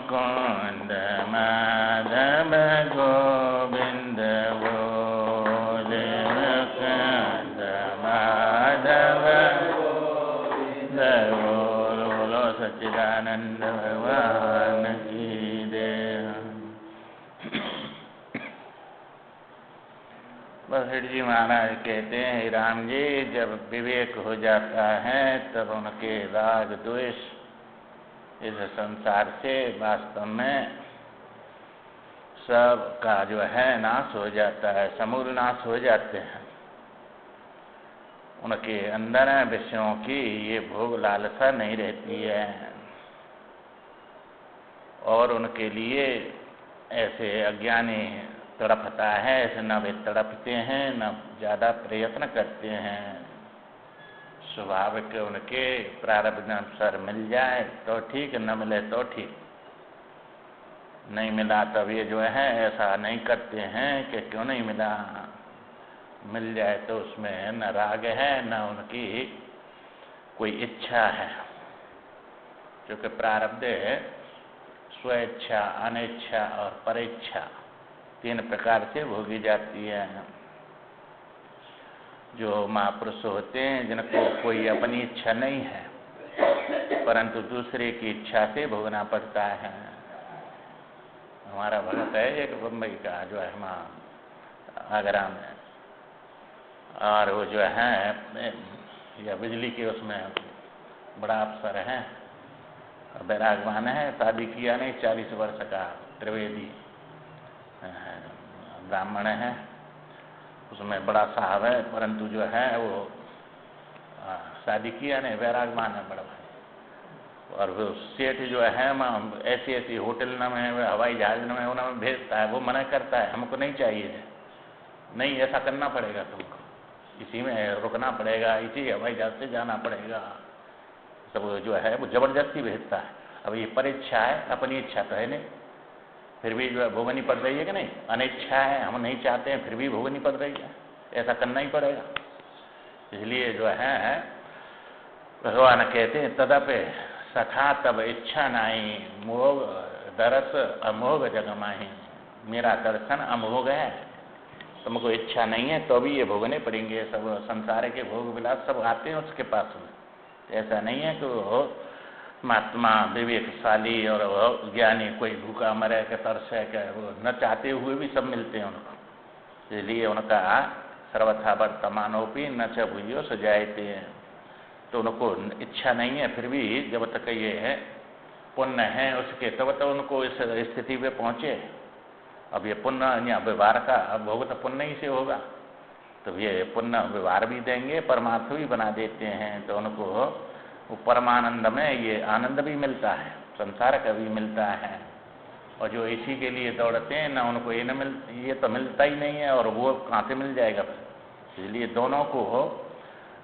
मुकुंद माधव गोविंद बोले मुकुंद माधव गोविंद बोलो सच्चिदानंद भगवान की जय। वशिष्ठ जी महाराज कहते हैं, राम जी जब विवेक हो जाता है तब उनके राग द्वेष इस संसार से वास्तव में सब का जो है नाश हो जाता है, समूल नाश हो जाते हैं। उनके अंदर विषयों की ये भोग लालसा नहीं रहती है और उनके लिए ऐसे अज्ञानी तड़पता है, ऐसे न वे तड़पते हैं न ज़्यादा प्रयत्न करते हैं। स्वाभाविक उनके प्रारब्ध अनुसार मिल जाए तो ठीक, न मिले तो ठीक। नहीं मिला तब ये जो है ऐसा नहीं करते हैं कि क्यों नहीं मिला, मिल जाए तो उसमें न राग है न उनकी कोई इच्छा है, क्योंकि प्रारब्ध स्वेच्छा, अनिच्छा और परेच्छा तीन प्रकार से भोगी जाती है। जो महापुरुष होते हैं जिनको कोई अपनी इच्छा नहीं है परंतु दूसरे की इच्छा से भोगना पड़ता है। हमारा भगत है एक बम्बई का जो है वहाँ आगरा में, और वो जो है या बिजली के उसमें बड़ा अफसर है, बैरागवान है, शादी किया नहीं, 40 वर्ष का त्रिवेदी ब्राह्मण है, उसमें बड़ा साहब है, परंतु जो है वो शादी किया नहीं, वैरागमान है बड़ा भाई। और वो सेठ जो है ऐसी ऐसी होटल में, हवाई जहाज में उन्हें भेजता है, वो मना करता है हमको नहीं चाहिए, नहीं ऐसा करना पड़ेगा तुमको, इसी में रुकना पड़ेगा, इसी हवाई जहाज से जाना पड़ेगा, सब जो है वो जबरदस्ती भेजता है। अब ये परीक्षा है, अपनी इच्छा तो है नहीं, फिर भी जो है भोगनी पड़ रही है कि नहीं, अनिच्छा है, हम नहीं चाहते हैं फिर भी भोगनी पड़ रही है, ऐसा करना ही पड़ेगा। इसलिए जो है भगवान कहते हैं तदपि सखा तब इच्छा नहीं, मोह दरस अमोघ जगमाही, मेरा दर्शन अमोघ है, तुमको इच्छा नहीं है तो भी ये भोगने पड़ेंगे। सब संसार के भोग विलास सब आते हैं उसके पास में, ऐसा नहीं है कि वो महात्मा विवेकशाली और ज्ञानी कोई भूखा मरे के तरस है क्या, वो न चाहते हुए भी सब मिलते हैं उनको। इसलिए उनका सर्वथा वर्तमानोपी न च भूयो सजायते हैं, तो उनको इच्छा नहीं है फिर भी जब तक ये पुण्य है उसके तब तक उनको इस स्थिति पे पहुँचे। अब ये पुण्य या व्यवहार का भोग तो पुण्य ही से होगा, तो ये पुण्य व्यवहार भी देंगे, परमार्थ भी बना देते हैं, तो उनको वो परमानंद में ये आनंद भी मिलता है, संसार का भी मिलता है। और जो इसी के लिए दौड़ते हैं ना उनको ये तो मिलता ही नहीं है, और वो कहाँ से मिल जाएगा। इसलिए दोनों को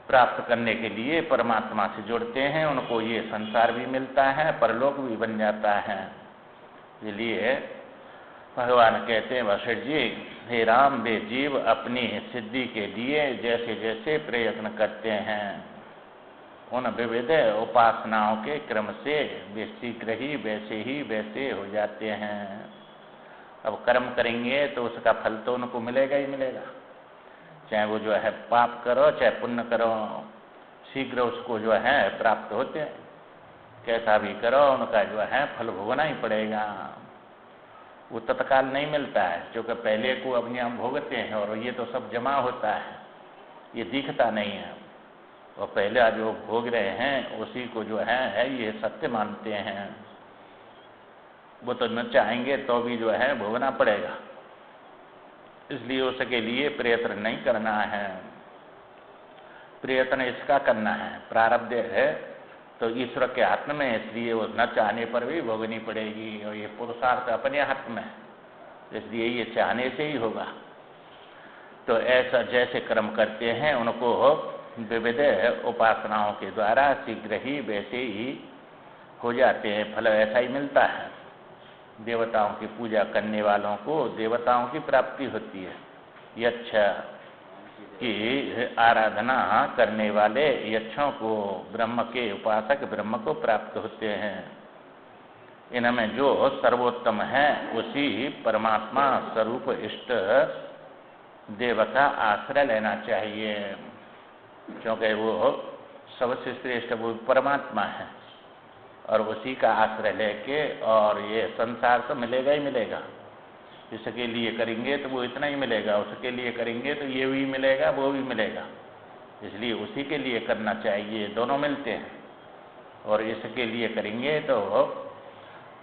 प्राप्त करने के लिए परमात्मा से जुड़ते हैं, उनको ये संसार भी मिलता है, परलोक भी बन जाता है। इसलिए भगवान कहते हैं वशिष्ठ जी, हे राम वे जीव अपनी सिद्धि के लिए जैसे जैसे प्रयत्न करते हैं उन विविध उपासनाओं के क्रम से वे शीघ्र ही वैसे हो जाते हैं। अब कर्म करेंगे तो उसका फल तो उनको मिलेगा ही मिलेगा, चाहे वो जो है पाप करो चाहे पुण्य करो, शीघ्र उसको जो है प्राप्त होते हैं। कैसा भी करो उनका जो है फल भोगना ही पड़ेगा, वो तत्काल नहीं मिलता है, क्योंकि पहले को अपने हम भोगते हैं और ये तो सब जमा होता है, ये दिखता नहीं है। और पहले जो भोग रहे हैं उसी को जो है ये सत्य मानते हैं, वो तो न चाहेंगे तो भी जो है भोगना पड़ेगा। इसलिए उसके लिए प्रयत्न नहीं करना है, प्रयत्न इसका करना है, प्रारब्ध है तो ईश्वर के हाथ में, इसलिए वो न चाहने पर भी भोगनी पड़ेगी, और ये पुरुषार्थ अपने हाथ में, इसलिए ये चाहने से ही होगा। तो ऐसा जैसे कर्म करते हैं उनको विविध उपासनाओं के द्वारा शीघ्र ही वैसे ही हो जाते हैं, फल ऐसा ही मिलता है। देवताओं की पूजा करने वालों को देवताओं की प्राप्ति होती है, यक्ष की आराधना करने वाले यक्षों को, ब्रह्म के उपासक ब्रह्म को प्राप्त होते हैं। इनमें जो सर्वोत्तम है उसी परमात्मा स्वरूप इष्ट देव का आश्रय लेना चाहिए, क्योंकि वो सबसे श्रेष्ठ वो परमात्मा है और उसी का आश्रय लेके, और ये संसार तो मिलेगा ही मिलेगा, इसके लिए करेंगे तो वो इतना ही मिलेगा, उसके लिए करेंगे तो ये भी मिलेगा वो भी मिलेगा, इसलिए उसी के लिए करना चाहिए, दोनों मिलते हैं। और इसके लिए करेंगे तो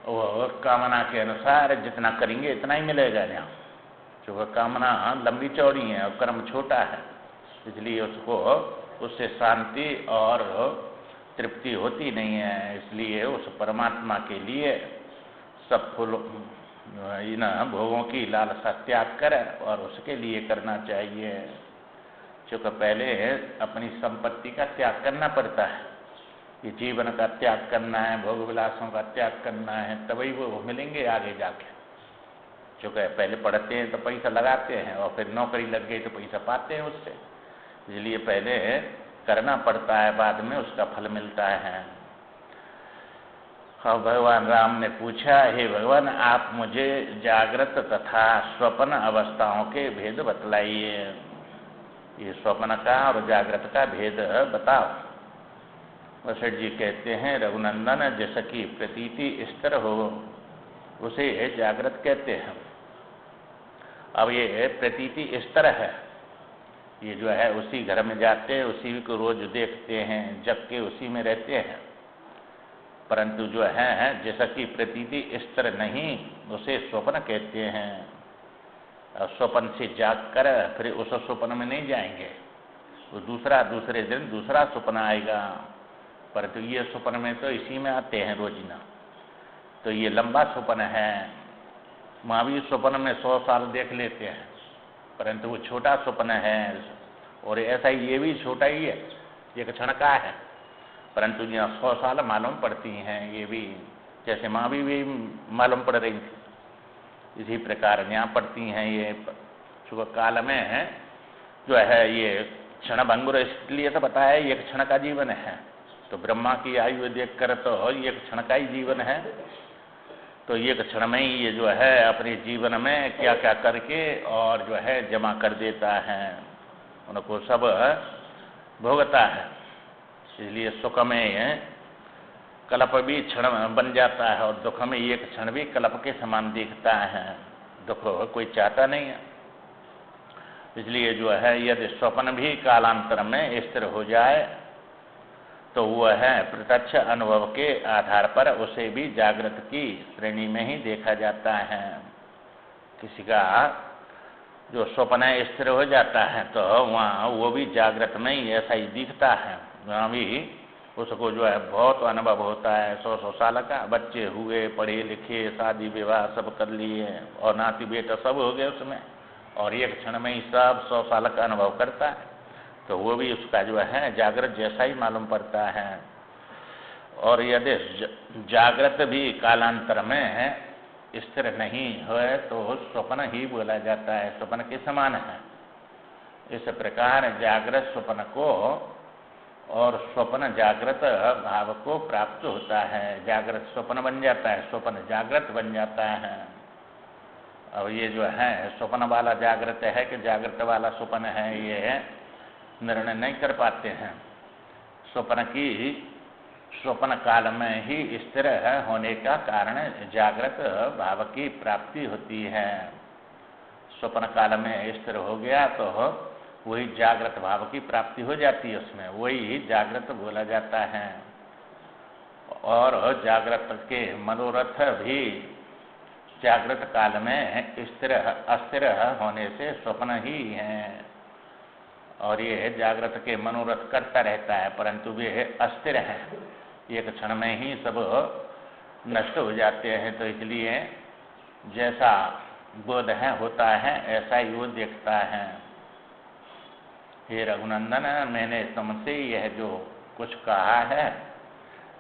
वो कामना के अनुसार जितना करेंगे इतना ही मिलेगा यहाँ, क्योंकि कामना लंबी चौड़ी है और कर्म छोटा है, इसलिए उसको उससे शांति और तृप्ति होती नहीं है। इसलिए उस परमात्मा के लिए सब फूल इन भोगों की लालसा त्याग करें और उसके लिए करना चाहिए, क्योंकि पहले अपनी संपत्ति का त्याग करना पड़ता है, ये जीवन का त्याग करना है, भोग विलासों का त्याग करना है, तभी वो मिलेंगे आगे जाके। क्योंकि पहले पढ़ते हैं तो पैसा लगाते हैं और फिर नौकरी लग गई तो पैसा पाते हैं उससे, इसलिए पहले करना पड़ता है, बाद में उसका फल मिलता है। हाँ, भगवान राम ने पूछा, हे भगवान आप मुझे जागृत तथा स्वप्न अवस्थाओं के भेद बतलाइए, ये स्वप्न का और जागृत का भेद बताओ। वशिष्ठ जी कहते हैं, रघुनंदन जिसकी प्रतीति स्थिर हो उसे जागृत कहते हैं। अब ये प्रतीति स्थिर है, ये जो है उसी घर में जाते हैं, उसी को रोज देखते हैं, जग के उसी में रहते हैं, परंतु जो है जिसकी प्रतीति स्थिर नहीं उसे स्वप्न कहते हैं। और स्वप्न से जाग कर फिर उस स्वप्न में नहीं जाएंगे, वो दूसरे दिन दूसरा स्वप्न आएगा, परंतु ये स्वप्न में तो इसी में आते हैं रोजीना, तो ये लंबा स्वप्न है। महावीर स्वप्न में 100 साल देख लेते हैं, परंतु वो छोटा स्वप्न है, और ऐसा ही ये भी छोटा ही है, एक क्षण का है, परंतु यहाँ 100 साल मालूम पड़ती हैं, ये भी जैसे महावीर भी मालूम पड़ रही थी, इसी प्रकार यहाँ पड़ती हैं। ये शुभ काल में जो है ये क्षण भंगुर, इसलिए तो बताया ये क्षण का जीवन है, तो ब्रह्मा की आयु देख कर तो ये क्षण का ही जीवन है, तो ये क्षण में ही ये जो है अपने जीवन में क्या क्या करके और जो है जमा कर देता है, उनको सब भोगता है। इसलिए सुख में कल्प भी क्षण बन जाता है और दुख में एक क्षण भी कल्प के समान दिखता है, दुख कोई चाहता नहीं है। इसलिए जो है यदि स्वप्न भी कालांतर में स्थिर हो जाए तो वह है प्रत्यक्ष अनुभव के आधार पर उसे भी जागृत की श्रेणी में ही देखा जाता है। किसी का जो स्वप्न स्थिर हो जाता है तो वहाँ वो भी जागृत में ही ऐसा ही दिखता है, वहाँ भी उसको जो है बहुत अनुभव होता है। 100 साल का बच्चे हुए, पढ़े लिखे, शादी विवाह सब कर लिए और नाती बेटा सब हो गए उसमें, और एक क्षण में ही सब 100 साल का अनुभव करता है, तो वो भी उसका जो है जागृत जैसा ही मालूम पड़ता है। और यदि जागृत भी कालांतर में स्थिर नहीं है तो स्वप्न ही बोला जाता है, स्वप्न के समान है। इस प्रकार जागृत स्वप्न को और स्वप्न जागृत भाव को प्राप्त होता है, जागृत स्वप्न बन जाता है, स्वप्न जागृत बन जाता है। अब ये जो है स्वप्न वाला जागृत है कि जागृत वाला स्वप्न है, ये निर्णय नहीं कर पाते हैं। स्वप्न काल में ही स्थिर होने का कारण जागृत भाव की प्राप्ति होती है। स्वप्न काल में स्थिर हो गया तो वही जागृत भाव की प्राप्ति हो जाती है, उसमें वही जागृत बोला जाता है। और जागृत के मनोरथ भी जागृत काल में स्थिर अस्थिर होने से स्वप्न ही है, और ये जागृत के मनोरथ करता रहता है, परंतु वे अस्थिर हैं, एक क्षण में ही सब नष्ट हो जाते हैं। तो इसलिए जैसा बोध है होता है ऐसा ही वो देखता है। हे रघुनंदन, मैंने तुमसे यह जो कुछ कहा है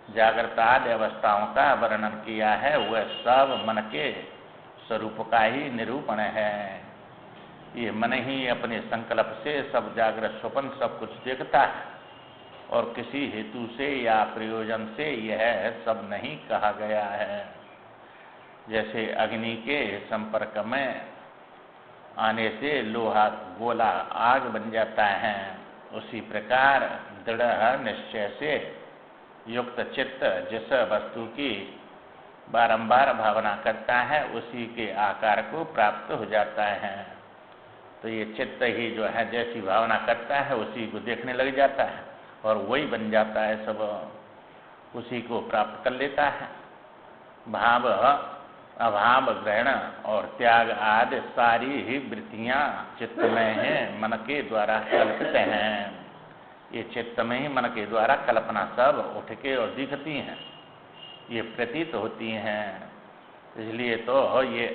जागृत आदि अवस्थाओं का वर्णन किया है, वह सब मन के स्वरूप का ही निरूपण है। ये मन ही अपने संकल्प से सब जागृत स्वप्न सब कुछ देखता है, और किसी हेतु से या प्रयोजन से यह सब नहीं कहा गया है। जैसे अग्नि के संपर्क में आने से लोहा गोला आग बन जाता है, उसी प्रकार दृढ़ निश्चय से युक्त चित्त जिस वस्तु की बारंबार भावना करता है उसी के आकार को प्राप्त हो जाता है। तो ये चित्त ही जो है जैसी भावना करता है उसी को देखने लग जाता है और वही बन जाता है, सब उसी को प्राप्त कर लेता है। भाव, अभाव, ग्रहण और त्याग आदि सारी ही वृत्तियां चित्त में हैं, मन के द्वारा कल्पित हैं। ये चित्त में ही मन के द्वारा कल्पना सब उठ के और दिखती हैं, ये प्रतीत होती हैं। इसलिए तो ये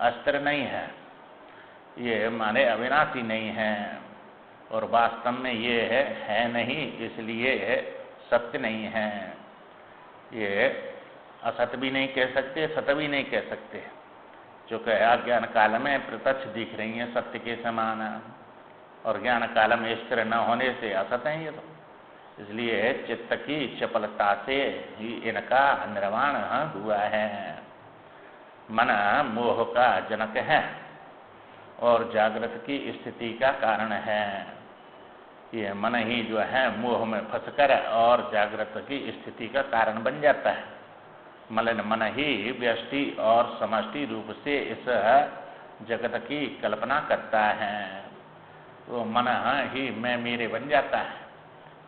अस्त्र नहीं है, ये माने अविनाशी नहीं है और वास्तव में ये है नहीं, इसलिए सत्य नहीं है। ये असत भी नहीं कह सकते, सत भी नहीं कह सकते, जो कि अज्ञान काल में प्रत्यक्ष दिख रही हैं सत्य के समान, और ज्ञान काल में स्थिर न होने से असत है ये तो। इसलिए चित्त की चपलता से ही इनका निर्माण हुआ है। मन मोह का जनक है और जागृत की स्थिति का कारण है। ये मन ही जो है मोह में फंसकर और जागृत की स्थिति का कारण बन जाता है। मलिन मन ही व्यष्टि और समष्टि रूप से इस जगत की कल्पना करता है। वो मन ही मैं मेरे बन जाता है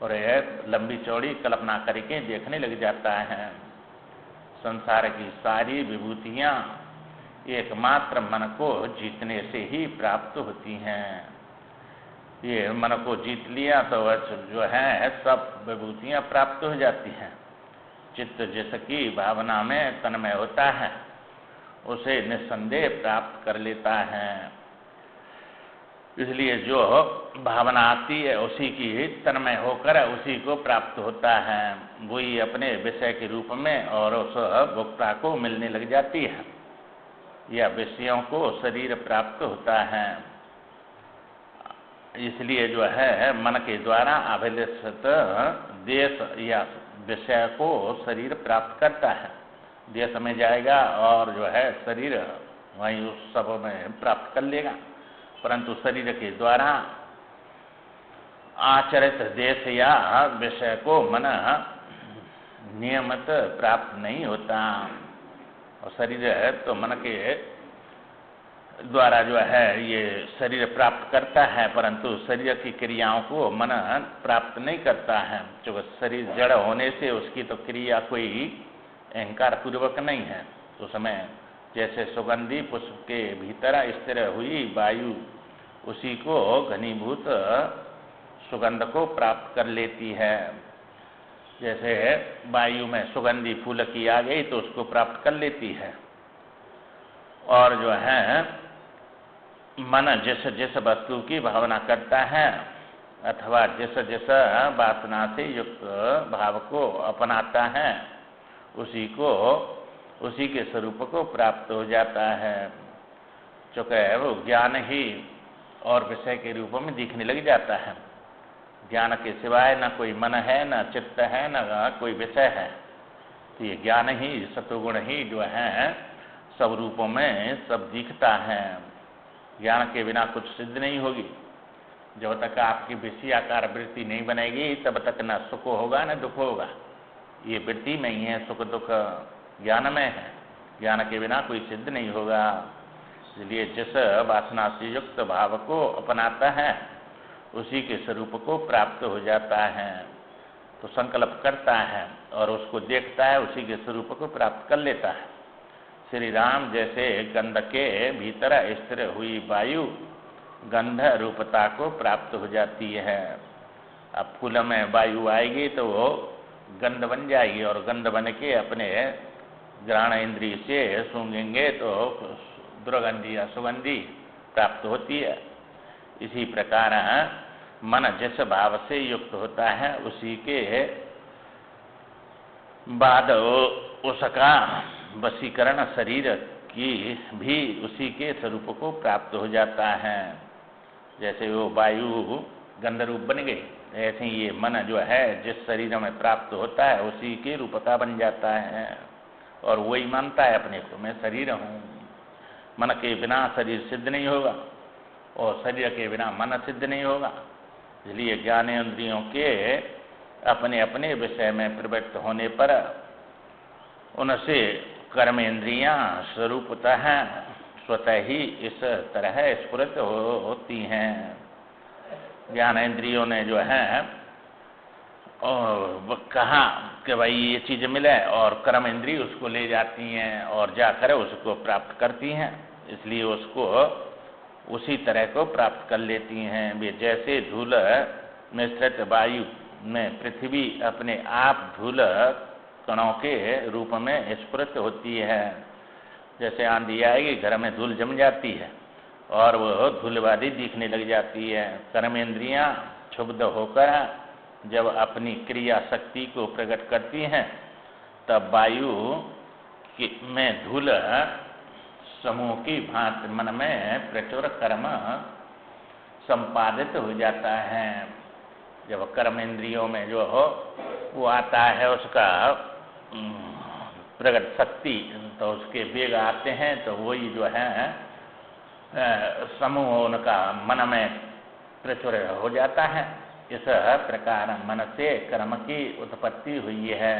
और यह लंबी चौड़ी कल्पना करके देखने लग जाता है। संसार की सारी विभूतियां एकमात्र मन को जीतने से ही प्राप्त होती हैं। ये मन को जीत लिया तो जो है सब विभूतियां प्राप्त हो जाती हैं। चित्त जिसकी भावना में तन्मय होता है उसे निस्संदेह प्राप्त कर लेता है। इसलिए जो भावना आती है उसी की ही तन्मय होकर उसी को प्राप्त होता है, वही अपने विषय के रूप में और उस भोक्ता को मिलने लग जाती है, या विषयों को शरीर प्राप्त होता है। इसलिए जो है मन के द्वारा अभिलषित देश या विषय को शरीर प्राप्त करता है। देश में जाएगा और जो है शरीर वहीं उस सब में प्राप्त कर लेगा, परंतु शरीर के द्वारा आचरित देश या विषय को मन नियमित प्राप्त नहीं होता। और शरीर है तो मन के द्वारा जो है ये शरीर प्राप्त करता है, परंतु शरीर की क्रियाओं को मन प्राप्त नहीं करता है। जो शरीर जड़ होने से उसकी तो क्रिया कोई अहंकार पूर्वक नहीं है। तो समय जैसे सुगंधी पुष्प के भीतर स्थिर हुई वायु उसी को घनीभूत सुगंध को प्राप्त कर लेती है। जैसे वायु में सुगंधी फूल की आ गई तो उसको प्राप्त कर लेती है। और जो है मन जिस जिस वस्तु की भावना करता है अथवा जिस जिस वासना से युक्त भाव को अपनाता है उसी के स्वरूप को प्राप्त हो जाता है। चूँकि वो ज्ञान ही और विषय के रूप में दिखने लग जाता है। ज्ञान के सिवाय न कोई मन है, न चित्त है, न कोई विषय है। तो ये ज्ञान ही सत्वगुण ही जो है सब रूपों में सब दिखता है। ज्ञान के बिना कुछ सिद्ध नहीं होगी। जब तक आपकी विषयाकार वृत्ति नहीं बनेगी तब तक न सुख होगा न दुख होगा। ये वृत्ति में ही है, सुख दुख ज्ञान में है। ज्ञान के बिना कोई सिद्ध नहीं होगा। इसलिए जिस वासना से युक्त भाव को अपनाता है उसी के स्वरूप को प्राप्त हो जाता है। तो संकल्प करता है और उसको देखता है, उसी के स्वरूप को प्राप्त कर लेता है। श्री राम जैसे गंध के भीतर स्थिर हुई वायु गंध रूपता को प्राप्त हो जाती है। अब फूल में वायु आएगी तो वो गंध बन जाएगी और गंध बन के अपने घ्राण इंद्रिय से सूंघेंगे तो दुर्गंधी या सुगंधी प्राप्त होती है। इसी प्रकार मन जिस भाव से युक्त होता है उसी के बाद उसका वशीकरण शरीर की भी उसी के स्वरूप को प्राप्त हो जाता है। जैसे वो वायु गंध रूप बन गई, ऐसे ही ये मन जो है जिस शरीर में प्राप्त होता है उसी के रूप का बन जाता है और वही मानता है अपने को मैं शरीर हूँ। मन के बिना शरीर सिद्ध नहीं होगा और शरीर के बिना मन सिद्ध नहीं होगा। इसलिए ज्ञानेंद्रियों के अपने अपने विषय में प्रवृत्त होने पर उनसे कर्मेंद्रियां स्वरूपतः स्वतः ही इस तरह स्फुरित होती हैं। ज्ञानेंद्रियों ने जो है और कहा कि भाई ये चीज़ मिले और कर्म इंद्रिय उसको ले जाती हैं और जाकर उसको प्राप्त करती हैं, इसलिए उसको उसी तरह को प्राप्त कर लेती हैं। वे जैसे धूल मिश्रित वायु में पृथ्वी अपने आप धूल कणों के रूप में स्फुरित होती है। जैसे आंधी आएगी घर में धूल जम जाती है और वह धूलवादी दिखने लग जाती है। कर्मेंद्रियां क्षुब्ध होकर जब अपनी क्रिया शक्ति को प्रकट करती हैं तब वायु में धूल समूह की भांति मन में प्रचुर कर्म संपादित हो जाता है। जब कर्मेंद्रियों में जो हो वो आता है उसका प्रकट शक्ति, तो उसके वेग आते हैं तो वही जो है समूह उनका मन में प्रचुर हो जाता है। इस प्रकार मन से कर्म की उत्पत्ति हुई है।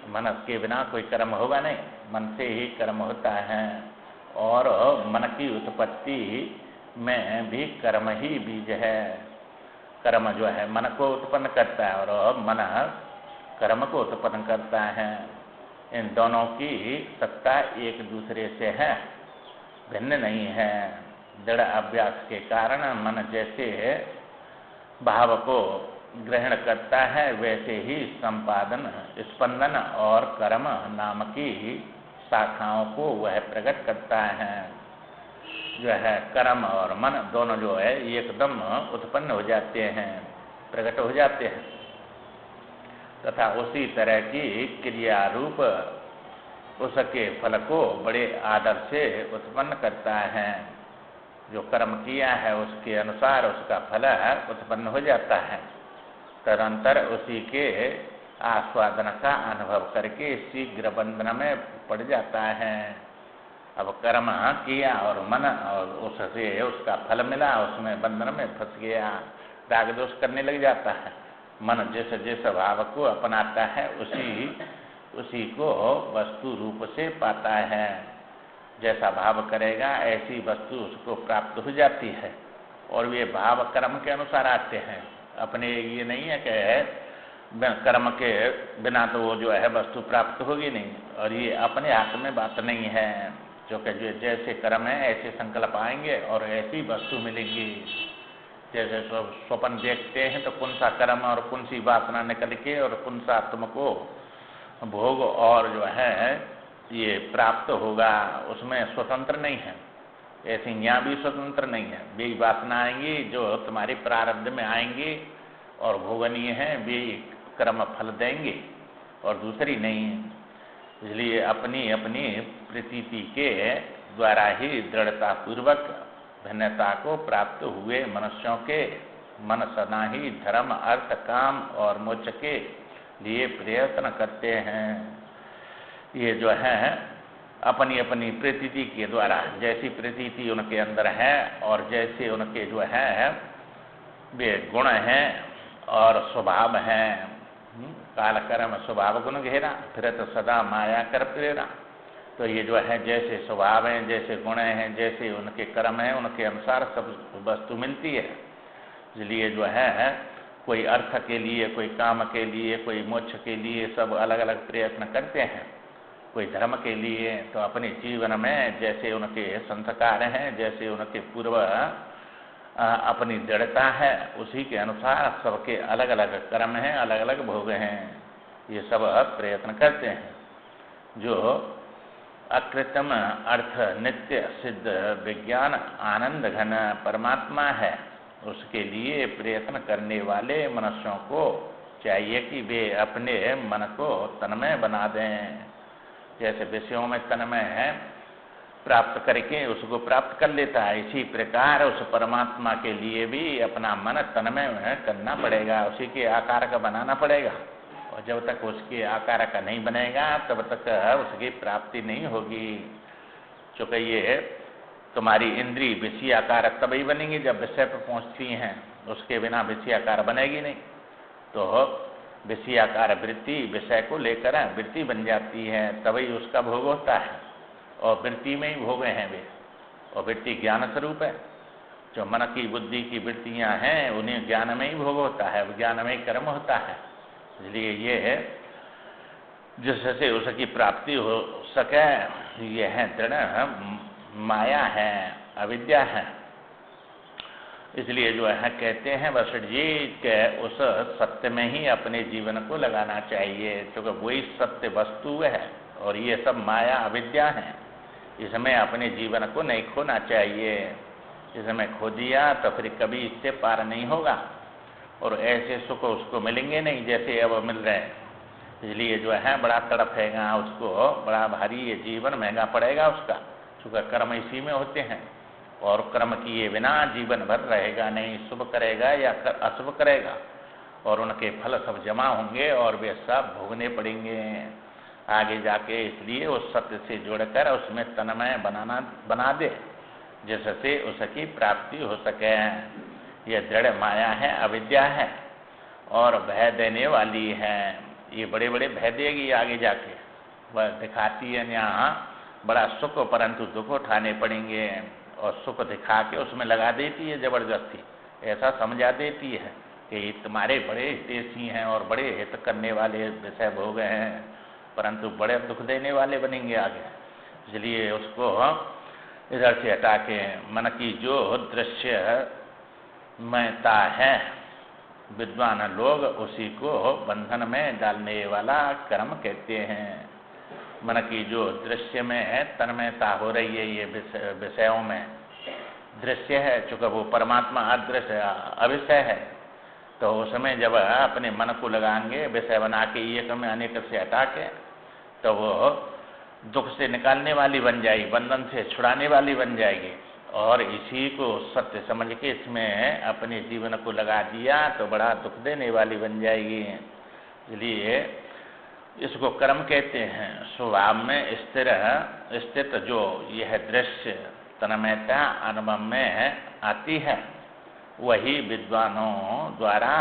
मन के बिना कोई कर्म होगा नहीं, मन से ही कर्म होता है और मन की उत्पत्ति में भी कर्म ही बीज है। कर्म जो है मन को उत्पन्न करता है और मन कर्म को उत्पन्न करता है। इन दोनों की सत्ता एक दूसरे से है, भिन्न नहीं है। दृढ़ अभ्यास के कारण मन जैसे भाव को ग्रहण करता है वैसे ही संपादन, स्पंदन और कर्म नाम की शाखाओं को वह प्रकट करता है। जो है कर्म और मन दोनों जो है एकदम उत्पन्न हो जाते हैं, प्रकट हो जाते हैं तथा उसी तरह की क्रिया रूप उसके फल को बड़े आदर से उत्पन्न करता है। जो कर्म किया है उसके अनुसार उसका फल उत्पन्न हो जाता है। तदंतर उसी के आस्वादन का अनुभव करके शीघ्र बंधन में पड़ जाता है। अब कर्म किया और मन और उससे उसका फल मिला, उसमें बंधन में फंस गया, राग दोष करने लग जाता है। मन जैसे जैसे भाव को अपनाता है उसी को वस्तु रूप से पाता है। जैसा भाव करेगा ऐसी वस्तु उसको प्राप्त हो जाती है और वे भाव कर्म के अनुसार आते हैं। अपने ये नहीं है कि कर्म के बिना तो वो जो है वस्तु प्राप्त होगी नहीं, और ये अपने हाथ में बात नहीं है। क्योंकि जो जैसे कर्म है ऐसे संकल्प आएंगे और ऐसी वस्तु मिलेंगी। जैसे स्वप्न देखते हैं तो कौन सा कर्म और कौन सी वासना निकल के और कौन सा तुमको भोग और जो है ये प्राप्त होगा, उसमें स्वतंत्र नहीं है। ऐसे यहाँ भी स्वतंत्र नहीं है। वे वासना आएंगी जो तुम्हारी प्रारब्ध में आएंगी और भोगनीय है, वे कर्म फल देंगे और दूसरी नहीं है। इसलिए अपनी अपनी प्रतीति के द्वारा ही दृढ़ता पूर्वक भिन्नता को प्राप्त हुए मनुष्यों के मन सदा ही धर्म, अर्थ, काम और मोक्ष के लिए प्रयत्न करते हैं। ये जो है अपनी अपनी प्रतीति के द्वारा, जैसी प्रतीति उनके अंदर है और जैसे उनके जो है वे गुण हैं और स्वभाव हैं। काल कर्म स्वभाव गुण घेरा, फिरत सदा माया कर प्रेरा। तो ये जो है जैसे स्वभाव हैं, जैसे गुण हैं, जैसे उनके कर्म हैं, उनके अनुसार सब वस्तु मिलती है। इसलिए जो है कोई अर्थ के लिए, कोई काम के लिए, कोई मोक्ष के लिए सब अलग अलग प्रयत्न करते हैं। कोई धर्म के लिए तो अपने जीवन में जैसे उनके संस्कार हैं, जैसे उनके पूर्व अपनी दृढ़ता है, उसी के अनुसार सबके अलग अलग कर्म हैं, अलग अलग भोग हैं। ये सब प्रयत्न करते हैं। जो अकृत्रिम अर्थ नित्य सिद्ध विज्ञान आनंद घन परमात्मा है, उसके लिए प्रयत्न करने वाले मनुष्यों को चाहिए कि वे अपने मन को तन्मय बना दें। जैसे विषयों में तन्मय है प्राप्त करके उसको प्राप्त कर लेता है, इसी प्रकार उस परमात्मा के लिए भी अपना मन तन्मय करना पड़ेगा, उसी के आकार का बनाना पड़ेगा और जब तक उसके आकार का नहीं बनेगा तब तक उसकी प्राप्ति नहीं होगी। चूँकि ये तुम्हारी इंद्री विषय आकार तभी बनेंगी जब विषय पर पहुँचती हैं, उसके बिना विषय आकार बनेगी नहीं। तो विषय आकार वृत्ति विषय को लेकर वृत्ति बन जाती है, तभी उसका भोग होता है। और वृत्ति में ही भोग हैं वे, और वृत्ति ज्ञान स्वरूप है। जो मन की बुद्धि की वृत्तियाँ हैं उन्हें ज्ञान में ही भोग होता है, ज्ञान में ही कर्म होता है। इसलिए ये है जिससे उसकी प्राप्ति हो सके, यह है दृढ़ माया है, अविद्या है। इसलिए जो है कहते हैं वशिष्ठ जी के उस सत्य में ही अपने जीवन को लगाना चाहिए, क्योंकि वही सत्य वस्तु है और ये सब माया अविद्या है। इसमें अपने जीवन को नहीं खोना चाहिए। इसमें खो दिया तो फिर कभी इससे पार नहीं होगा और ऐसे सुख उसको मिलेंगे नहीं जैसे अब मिल रहे हैं। इसलिए जो है बड़ा तड़पेगा उसको, बड़ा भारी ये जीवन महंगा पड़ेगा उसका, चूँकि कर्म इसी में होते हैं और कर्म किए बिना जीवन भर रहेगा नहीं। शुभ करेगा या अशुभ करेगा और उनके फल सब जमा होंगे और वे सब भोगने पड़ेंगे आगे जाके। इसलिए उस सत्य से जोड़कर उसमें तन्मय बना दे जिससे उसकी प्राप्ति हो सके। यह दृढ़ माया है, अविद्या है और भय देने वाली है। ये बड़े बड़े भय देगी आगे जाके, वह दिखाती है यहाँ बड़ा सुख परंतु दुख उठाने पड़ेंगे और सुख दिखा के उसमें लगा देती है जबरदस्ती। ऐसा समझा देती है कि तुम्हारे बड़े हितैषी हैं और बड़े हित करने वाले विषय भोग हैं, परंतु बड़े दुख देने वाले बनेंगे आगे। इसलिए उसको इधर से हटा के मन की जो दृश्य महता है विद्वान लोग उसी को बंधन में डालने वाला कर्म कहते हैं। मन की जो दृश्य में तन्मयता हो रही है, ये विषयों में दृश्य है, चूँकि वो परमात्मा अदृश्य अविषय है, तो उसमें जब अपने मन को लगाएंगे विषय बना के एक में अनेक से हटा के, तो वो दुख से निकालने वाली बन जाएगी, बंधन से छुड़ाने वाली बन जाएगी। और इसी को सत्य समझ के इसमें अपने जीवन को लगा दिया तो बड़ा दुख देने वाली बन जाएगी। इसलिए इसको कर्म कहते हैं। स्वभाव में स्थित जो यह दृश्य तन्मयता अनुभव में आती है, वही विद्वानों द्वारा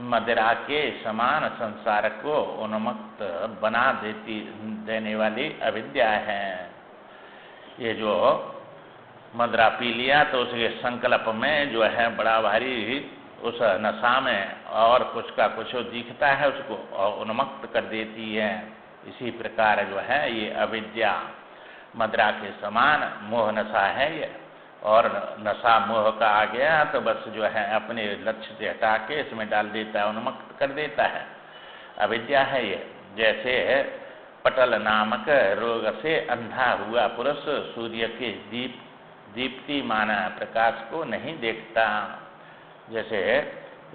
मदिरा के समान संसार को उन्मुक्त बना देने वाली अविद्या है। ये जो मदिरा पी लिया तो उसके संकल्प में जो है बड़ा भारी उस नशा में और कुछ का कुछ दिखता है उसको और उन्मुक्त कर देती है। इसी प्रकार जो है ये अविद्या मदिरा के समान मोह नशा है ये, और नशा मोह का आ गया तो बस जो है अपने लक्ष्य से हटा के इसमें डाल देता है, उन्मुक्त कर देता है। अविद्या है ये। जैसे पटल नामक रोग से अंधा हुआ पुरुष सूर्य के दीप्तिमान प्रकाश को नहीं देखता, जैसे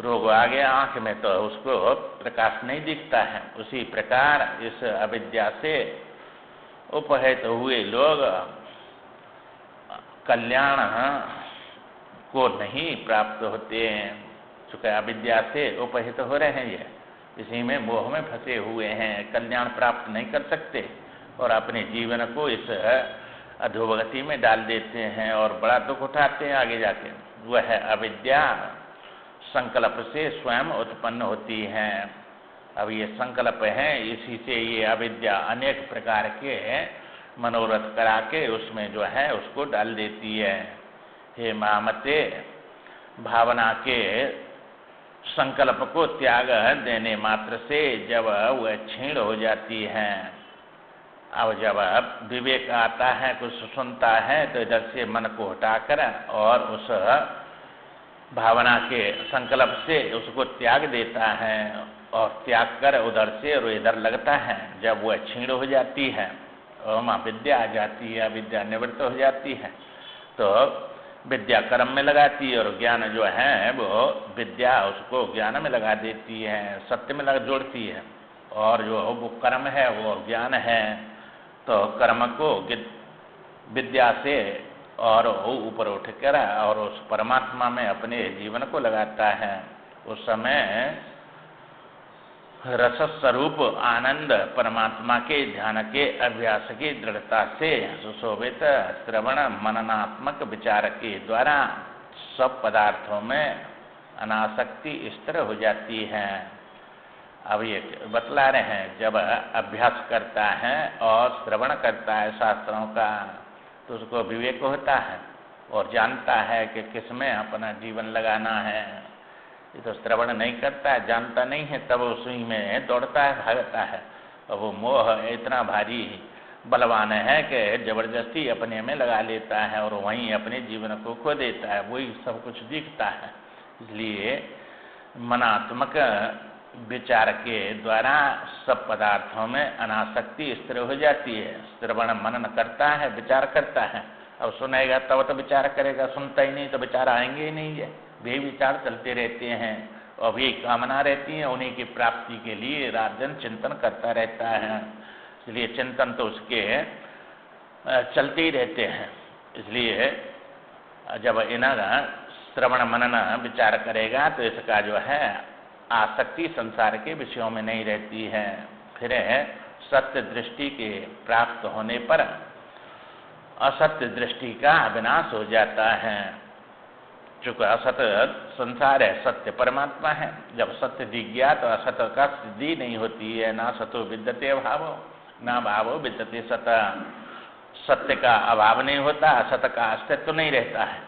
रोग आ गया आँख में तो उसको प्रकाश नहीं दिखता है, उसी प्रकार इस अविद्या से उपहित हुए लोग कल्याण को नहीं प्राप्त होते हैं। चूँकि अविद्या से उपहित हो रहे हैं, ये इसी में मोह में फंसे हुए हैं, कल्याण प्राप्त नहीं कर सकते और अपने जीवन को इस अधोगति में डाल देते हैं और बड़ा दुख उठाते हैं आगे जाके। वह अविद्या संकल्प से स्वयं उत्पन्न होती है। अब ये संकल्प है, इसी से ये अविद्या अनेक प्रकार के मनोरथ करा के उसमें जो है उसको डाल देती है। हे महामते, भावना के संकल्प को त्याग देने मात्र से जब वह क्षीण हो जाती है, अब जब विवेक आता है, कुछ सुनता है, तो इधर से मन को हटाकर और उस भावना के संकल्प से उसको त्याग देता है और त्याग कर उधर से और इधर लगता है। जब वह क्षीण हो जाती है और वहाँ विद्या आ जाती है, विद्या निवृत्त हो जाती है, तो विद्या कर्म में लगाती है और ज्ञान जो है वो विद्या उसको ज्ञान में लगा देती है, सत्य में लगा जोड़ती है। और जो वो कर्म है वो ज्ञान है, तो कर्म को विद्या से और ऊपर उठकर और उस परमात्मा में अपने जीवन को लगाता है। उस समय रस स्वरूप आनंद परमात्मा के ध्यान के अभ्यास की दृढ़ता से सुशोभित श्रवण मननात्मक विचार के द्वारा सब पदार्थों में अनासक्ति स्थिर हो जाती है। अब ये बतला रहे हैं, जब अभ्यास करता है और श्रवण करता है शास्त्रों का तो उसको विवेक होता है और जानता है कि किसमें अपना जीवन लगाना है। ये तो श्रवण नहीं करता है, जानता नहीं है, तब उसी में दौड़ता है, भागता है। और वो मोह इतना भारी बलवान है कि जबरदस्ती अपने में लगा लेता है और वहीं अपने जीवन को खो देता है, वही सब कुछ दिखता है। इसलिए मनात्मक विचार के द्वारा सब पदार्थों में अनासक्ति स्थिर हो जाती है। श्रवण मनन करता है, विचार करता है। अब सुनेगा तब तो विचार करेगा, सुनता ही नहीं तो विचार आएंगे ही नहीं है। वे विचार चलते रहते हैं और वे कामना रहती है, उन्हीं की प्राप्ति के लिए रात दिन चिंतन करता रहता है। इसलिए चिंतन तो उसके चलते ही रहते हैं। इसलिए जब इन्हें श्रवण मनन विचार करेगा तो इसका जो है आसक्ति संसार के विषयों में नहीं रहती है। फिर सत्य दृष्टि के प्राप्त होने पर असत्य दृष्टि का विनाश हो जाता है। चूंकि असत संसार है, सत्य परमात्मा है। जब सत्य दिख गया तो असत का सिद्धि नहीं होती है। ना सतो विद्यते भावो ना भावो विद्यते सत। सत्य का अभाव नहीं होता, असत का अस्तित्व नहीं रहता है।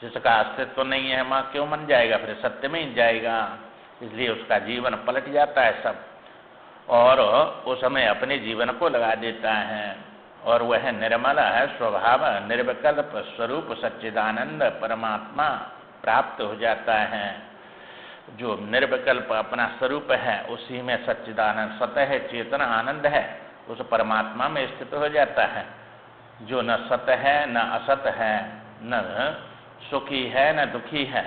जिसका अस्तित्व नहीं है वहाँ क्यों मन जाएगा, फिर सत्य में ही जाएगा। इसलिए उसका जीवन पलट जाता है सब, और उस समय अपने जीवन को लगा देता है। और वह निर्मल है स्वभाव निर्विकल्प स्वरूप सच्चिदानंद परमात्मा प्राप्त हो जाता है। जो निर्विकल्प अपना स्वरूप है उसी में सच्चिदानंद स्वतः चेतन आनंद है, उस परमात्मा में स्थित हो जाता है। जो न सत है न असत है, न सुखी है न दुखी है,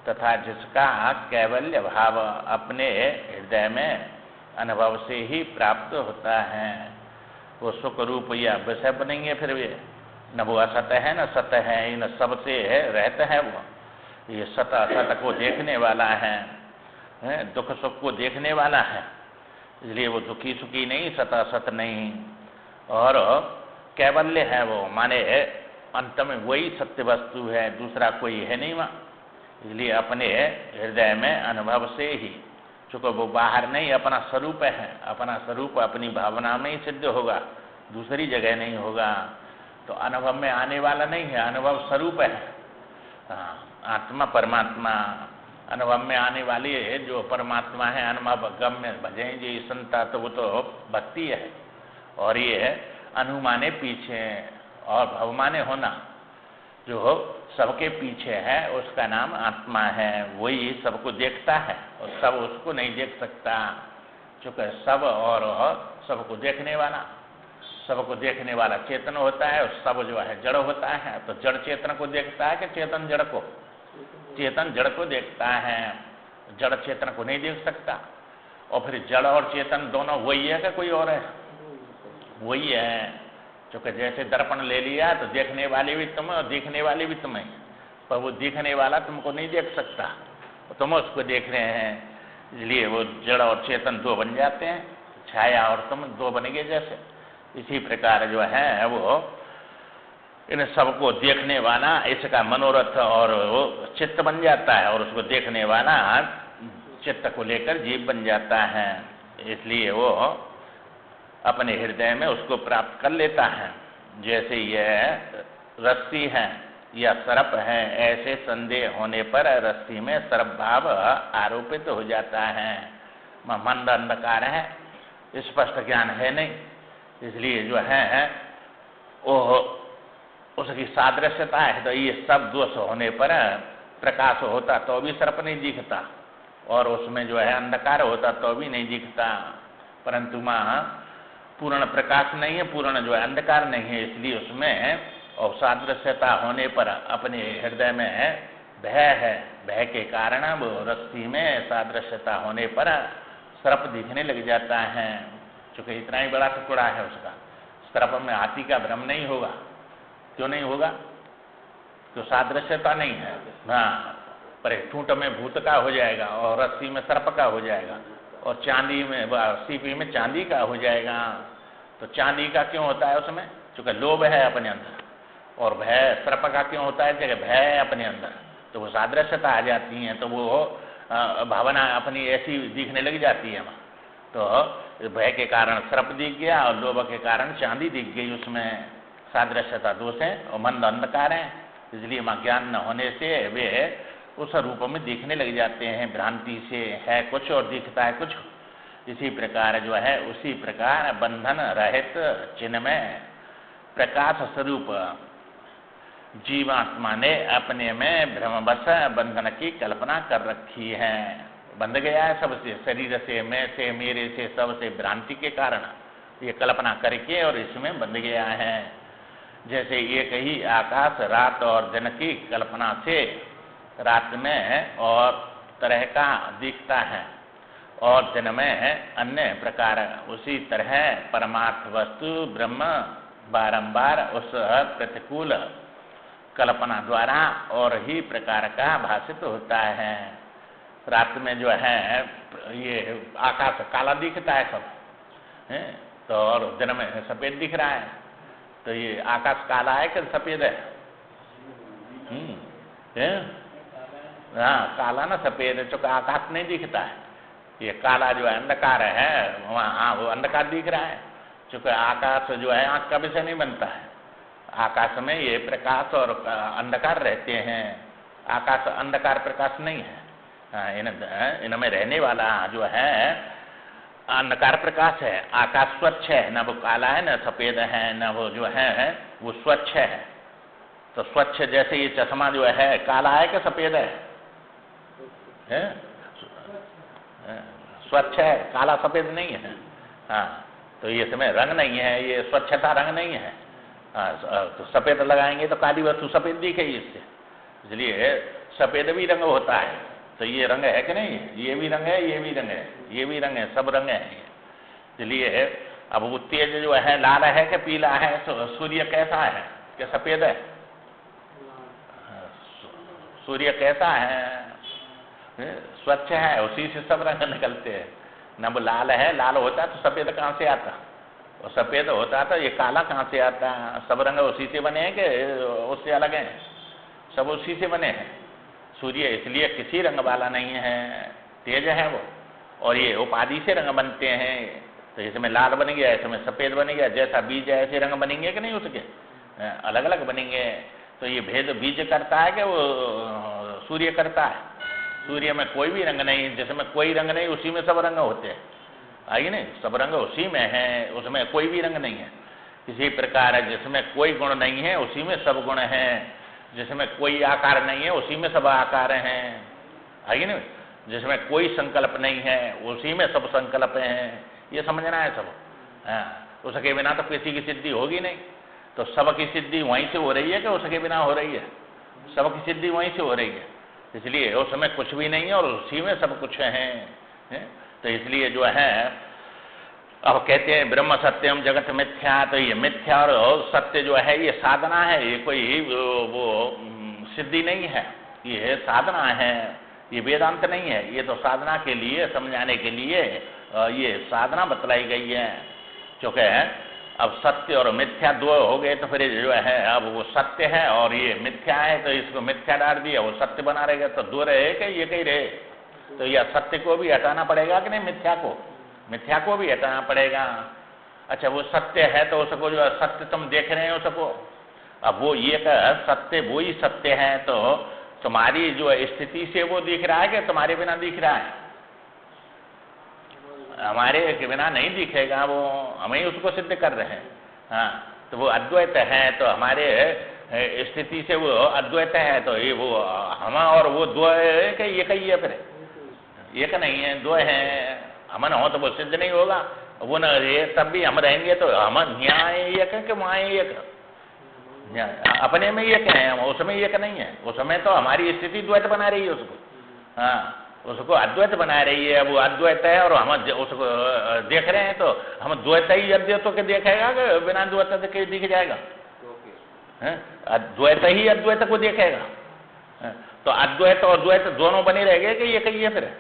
तथा जिसका कैवल्य भाव अपने हृदय में अनुभव से ही प्राप्त होता है। वो सुख रूप या विषय बनेंगे, फिर वे न वो असत है न सत है, इन सब से रहते हैं। वो ये सत असत को देखने वाला है, दुख सुख को देखने वाला है। इसलिए वो दुखी सुखी नहीं, सत असत नहीं, और कैवल्य है। वो माने अंत में वही सत्य वस्तु है, दूसरा कोई है नहीं वहाँ। इसलिए अपने हृदय में अनुभव से ही, चूँकि वो बाहर नहीं अपना स्वरूप है, अपना स्वरूप अपनी भावना में ही सिद्ध होगा, दूसरी जगह नहीं होगा। तो अनुभव में आने वाला नहीं है, अनुभव स्वरूप है। हाँ, आत्मा परमात्मा अनुभव में आने वाली है। जो परमात्मा है अनुभव गम्य भजें जी संता, तो वो तो भक्ति है। और ये अनुमाने पीछे और भवमाने होना, जो सबके पीछे है, उसका नाम आत्मा है। वही सबको देखता है और सब उसको नहीं देख सकता, चूँकि सब और सबको देखने वाला चेतन होता है, और सब जो है जड़ होता है। तो जड़ चेतन को देखता है कि चेतन जड़ को? चेतन जड़ को देखता है, जड़ चेतन को नहीं देख सकता। और फिर जड़ और चेतन दोनों वही है कि कोई और है? वही है। क्योंकि जैसे दर्पण ले लिया तो देखने वाले भी तुम और देखने वाले भी तुम्हें, पर वो देखने वाला तुमको नहीं देख सकता, तुम उसको देख रहे हैं। इसलिए वो जड़ और चेतन दो बन जाते हैं, छाया और तुम दो बन गए जैसे। इसी प्रकार जो है वो इन सबको देखने वाला, इसका मनोरथ और वो चित्त बन जाता है, और उसको देखने वाला चित्त को लेकर जीव बन जाता है। इसलिए वो अपने हृदय में उसको प्राप्त कर लेता है। जैसे यह रस्सी है या सर्प है, ऐसे संदेह होने पर रस्सी में सर्प भाव आरोपित हो जाता है। मंद अंधकार है, स्पष्ट ज्ञान है नहीं, इसलिए जो है वो उसकी सादृश्यता है। तो ये सब दोष होने पर प्रकाश होता तो भी सर्प नहीं दिखता, और उसमें जो है अंधकार होता तो भी नहीं दिखता। परंतु माँ पूर्ण प्रकाश नहीं है, पूर्ण जो है अंधकार नहीं है, इसलिए उसमें और सादृश्यता होने पर अपने हृदय में भय है। भय के कारण वो रस्सी में सादृश्यता होने पर सर्प दिखने लग जाता है। चूँकि इतना ही बड़ा टुकड़ा है उसका, सर्प में हाथी का भ्रम नहीं होगा। क्यों नहीं होगा? तो सादृश्यता नहीं है। हाँ, पर ठूंठ में भूत का हो जाएगा और रस्सी में सर्प का हो जाएगा, और चांदी में सीपी में चांदी का हो जाएगा। तो चांदी का क्यों होता है उसमें? चूंकि लोभ है अपने अंदर, और भय सर्प का क्यों होता है? जगह भय है अपने अंदर, तो वो सादृश्यता आ जाती है, तो वो भावना अपनी ऐसी दिखने लग जाती है। तो भय के कारण सर्प दिख गया और लोभ के कारण चांदी दिख गई, उसमें सादृश्यता दोष है और मंद अंधकार है, इसलिए वहाँ ज्ञान न होने से वे उस रूप में दिखने लग जाते हैं। भ्रांति से है कुछ और दिखता है कुछ। इसी प्रकार जो है उसी प्रकार बंधन रहित चिन्मय प्रकाश स्वरूप जीवात्मा ने अपने में भ्रमवश बंधन की कल्पना कर रखी है। बंध गया है सबसे, शरीर से, मैं से, मेरे से, सबसे भ्रांति के कारण ये कल्पना करके और इसमें बंध गया है। जैसे एक ही आकाश रात और दिन की कल्पना से रात में और तरह का दिखता है और दिन में अन्य प्रकार, उसी तरह परमार्थ वस्तु ब्रह्म बारंबार उस प्रतिकूल कल्पना द्वारा और ही प्रकार का भाषित होता है। रात में जो है ये आकाश काला दिखता है सब है, तो और दिन में सफेद दिख रहा है, तो ये आकाश काला है कि सफेद है? हाँ, काला ना सफेद है, चूंकि आकाश नहीं दिखता है। ये काला जो है अंधकार है, वहाँ वो अंधकार दिख रहा है, चूंकि आकाश जो है आँख का विषय नहीं बनता है। आकाश में ये प्रकाश और अंधकार रहते हैं, आकाश अंधकार प्रकाश नहीं है। इनमें रहने वाला जो है अंधकार प्रकाश है। आकाश स्वच्छ है, न वो काला है न सफेद है, न वो जो है वो स्वच्छ है। तो स्वच्छ जैसे ये चश्मा जो है काला है कि सफेद है? स्वच्छ है, काला सफेद नहीं है। हाँ, तो ये इसमें रंग नहीं है, ये स्वच्छता रंग नहीं है। तो सफेद लगाएंगे तो काली वस्तु सफेद दिखेगी इससे, इसलिए सफेद भी रंग होता है। तो ये रंग है कि नहीं? ये भी रंग है, ये भी रंग है, ये भी रंग है, सब रंग है। इसलिए अब वो तेज जो है लाल है कि पीला है? सूर्य कैसा है कि सफेद है? सूर्य कैसा है? स्वच्छ है, उसी से सब रंग निकलते हैं। न वो लाल है, लाल होता तो सफेद कहाँ से आता? और सफेद होता तो ये काला कहाँ से आता? सब रंग उसी से बने हैं कि उससे अलग हैं? सब उसी से बने हैं। सूर्य इसलिए किसी रंग वाला नहीं है, तेज है वो, और ये उपाधि से रंग बनते हैं। तो इसमें लाल बन गया, इसमें सफेद बन गया, जैसा बीज है ऐसे रंग बनेंगे कि नहीं? उसके अलग अलग बनेंगे। तो ये भेद बीज करता है कि वो सूर्य करता है? सूर्य में कोई भी रंग नहीं, जिसमें कोई रंग नहीं उसी में सब रंग होते हैं। आइए नहीं, सब रंग उसी में है, उसमें कोई भी रंग नहीं है। इसी प्रकार जिसमें कोई गुण नहीं है उसी में सब गुण हैं, जिसमें कोई आकार नहीं है उसी में सब आकार हैं। आइए नहीं, जिसमें कोई संकल्प नहीं है उसी में सब संकल्प हैं। ये समझना है सब। उसके बिना तो किसी की सिद्धि होगी नहीं। तो सबकी सिद्धि वहीं से हो रही है कि उसके बिना हो रही है? सबकी सिद्धि वहीं से हो रही है, इसलिए उसमें कुछ भी नहीं है और उसी में सब कुछ है। तो इसलिए जो है अब कहते हैं ब्रह्म सत्यम जगत मिथ्या। तो ये मिथ्या और सत्य जो है ये साधना है, ये कोई वो सिद्धि नहीं है, ये साधना है, ये वेदांत नहीं है। ये तो साधना के लिए, समझाने के लिए ये साधना बतलाई गई है। क्योंकि अब सत्य और मिथ्या दो हो गए, तो फिर जो है अब वो सत्य है और ये मिथ्या है, तो इसको मिथ्या डाल दिया, वो सत्य बना रहेगा। तो दो रहे कि ये कहीं रहे? तो यह सत्य को भी हटाना पड़ेगा कि नहीं? मिथ्या को भी हटाना पड़ेगा। अच्छा, वो सत्य है तो उसको जो सत्य तुम देख रहे हो उसको, अब वो ये सत्य वो ही सत्य है, तो तुम्हारी जो स्थिति से वो दिख रहा है कि तुम्हारे बिना दिख रहा है? हमारे के बिना नहीं दिखेगा, वो हम ही उसको सिद्ध कर रहे हैं। हाँ, तो वो अद्वैत है, तो हमारे स्थिति से वो अद्वैत है, तो ये वो हम और वो दो है कि एक ही है? फिर एक नहीं है, दो है। हम न हो तो वो सिद्ध नहीं होगा। वो न ये तब भी हम रहेंगे तो हम न्याय एक है कि वहाँ एक? अपने में एक है, उसमें एक नहीं है। उसमें तो हमारी स्थिति द्वैत बना रही है उसको। हाँ, उसको अद्वैत बना रही है। वो अद्वैत है और हम उसको देख रहे हैं, तो हम द्वैत ही अद्वैतों के देखेगा कि बिना द्वैत के दिख जाएगा? अद्वैत ही अद्वैत को देखेगा। तो अद्वैत और द्वैत दोनों बने रह गए कि ये कहिए? फिर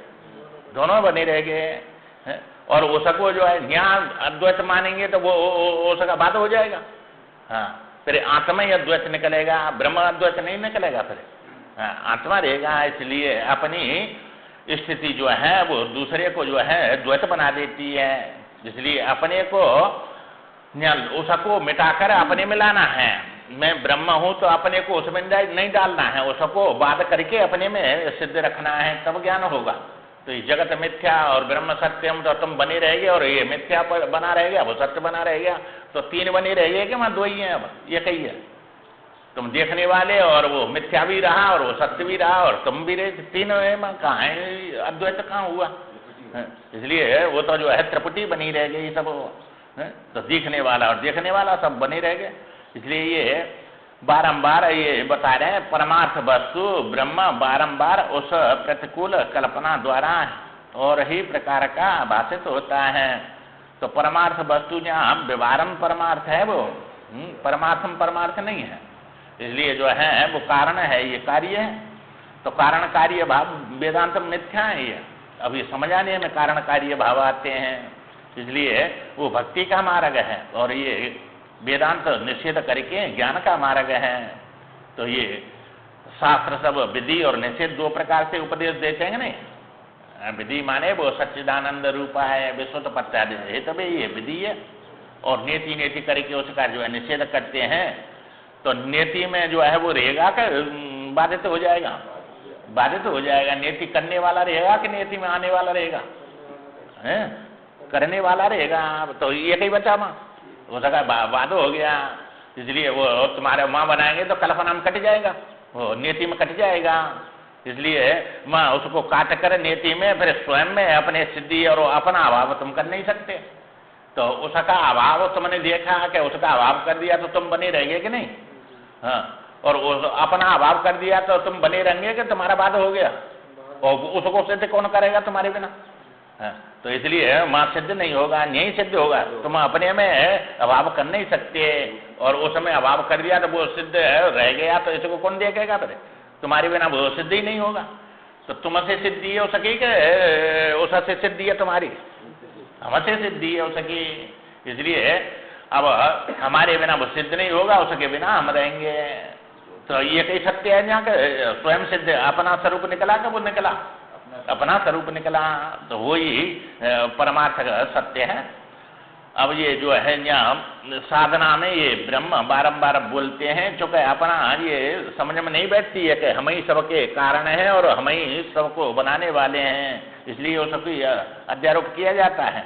दोनों बने रह गए। है? और उसको जो है यहाँ अद्वैत मानेंगे तो वो उसका बात हो जाएगा। हाँ, फिर आत्मा ही अद्वैत निकलेगा, ब्रह्म अद्वैत नहीं निकलेगा। फिर हाँ, आत्मा रहेगा। इसलिए अपनी स्थिति जो है वो दूसरे को जो है द्वैत बना देती है। इसलिए अपने को उसको मिटाकर अपने में लाना है। मैं ब्रह्म हूं तो अपने को उसमें नहीं डालना है, उसको बाध करके अपने में सिद्ध रखना है, तब ज्ञान होगा। तो ये जगत मिथ्या और ब्रह्म सत्यम, तो तुम बने रहेगे और ये मिथ्या पर बना रहेगा, वो सत्य बना रहेगा। तो तीन बने रहेंगे कि वहां दो ही है, अब एक ही है। तुम देखने वाले और वो मिथ्या भी रहा और वो सत्य भी रहा और तुम भी रहे, तीन कहाँ है, अद्वैत कहाँ हुआ? इसलिए वो तो जो है त्रिपुटी बनी रह गई सब, तो दिखने वाला और देखने वाला सब बने रह गए। इसलिए ये बारंबार ये बता रहे हैं, परमार्थ वस्तु ब्रह्म बारंबार उस प्रतिकूल कल्पना द्वारा और ही प्रकार का भाषित होता है। तो परमार्थ वस्तु जहाँ व्यवहारम परमार्थ है, वो परमार्थम परमार्थ नहीं है। इसलिए जो है वो कारण है, ये कार्य है। तो कारण कार्य भाव वेदांत मिथ्या है ये। अब ये समझ आने में कारण कार्य भाव आते हैं। इसलिए वो भक्ति का मार्ग है और ये वेदांत निषेध करके ज्ञान का मार्ग है। तो ये शास्त्र सब विधि और निषेध दो प्रकार से उपदेश देते हैं नहीं। विधि माने वो सच्चिदानंद रूपा है, विश्वोत्पत्ति है, तभी ये विधि है। और नेति नेति करके उसका जो है निषेध करते हैं। तो नेति में जो है वो रहेगा कि बाधित हो जाएगा? बाधित हो जाएगा। नेति करने वाला रहेगा कि नेति में आने वाला रहेगा? है करने वाला रहेगा। तो ये कहीं बचा माँ उसका वाद हो गया। इसलिए वो तुम्हारे माँ बनाएंगे तो कल्पना में कट जाएगा, वो नेति में कट जाएगा। इसलिए माँ उसको काट कर नेति में फिर स्वयं में अपने सिद्धि और अपना अभाव तुम कर नहीं सकते। तो उसका अभाव तुमने देखा कि उसका अभाव कर दिया तो तुम बने रहेंगे कि नहीं? हाँ, और अपना अभाव कर दिया तो तुम बने रहेंगे कि तुम्हारा बात हो गया? और उसको सिद्ध कौन करेगा तुम्हारे बिना? हाँ, तो इसलिए मां सिद्ध नहीं होगा, नहीं सिद्ध होगा। तुम अपने में अभाव कर नहीं सकते और उसमें अभाव कर दिया तो वो सिद्ध रह गया, तो इसको कौन देखेगा? फिर तुम्हारे बिना वो सिद्ध ही नहीं होगा। तो तुमसे सिद्धि हो सकी कि उससे सिद्धि है तुम्हारी? हमसे सिद्धि है उसकी। इसलिए अब हमारे बिना वो सिद्ध नहीं होगा, उसके बिना हम रहेंगे। तो ये कहीं सत्य है जहाँ स्वयं सिद्ध अपना स्वरूप निकला कि वो निकला? अपना स्वरूप निकला। तो वही परमार्थ सत्य है। अब ये जो है यहाँ साधना में ये ब्रह्म बारंबार बोलते हैं, चूंकि अपना ये समझ में नहीं बैठती है कि हम ही सबके कारण हैं और हम ही सबको बनाने वाले हैं। इसलिए वो सबकी अध्यारोप किया जाता है।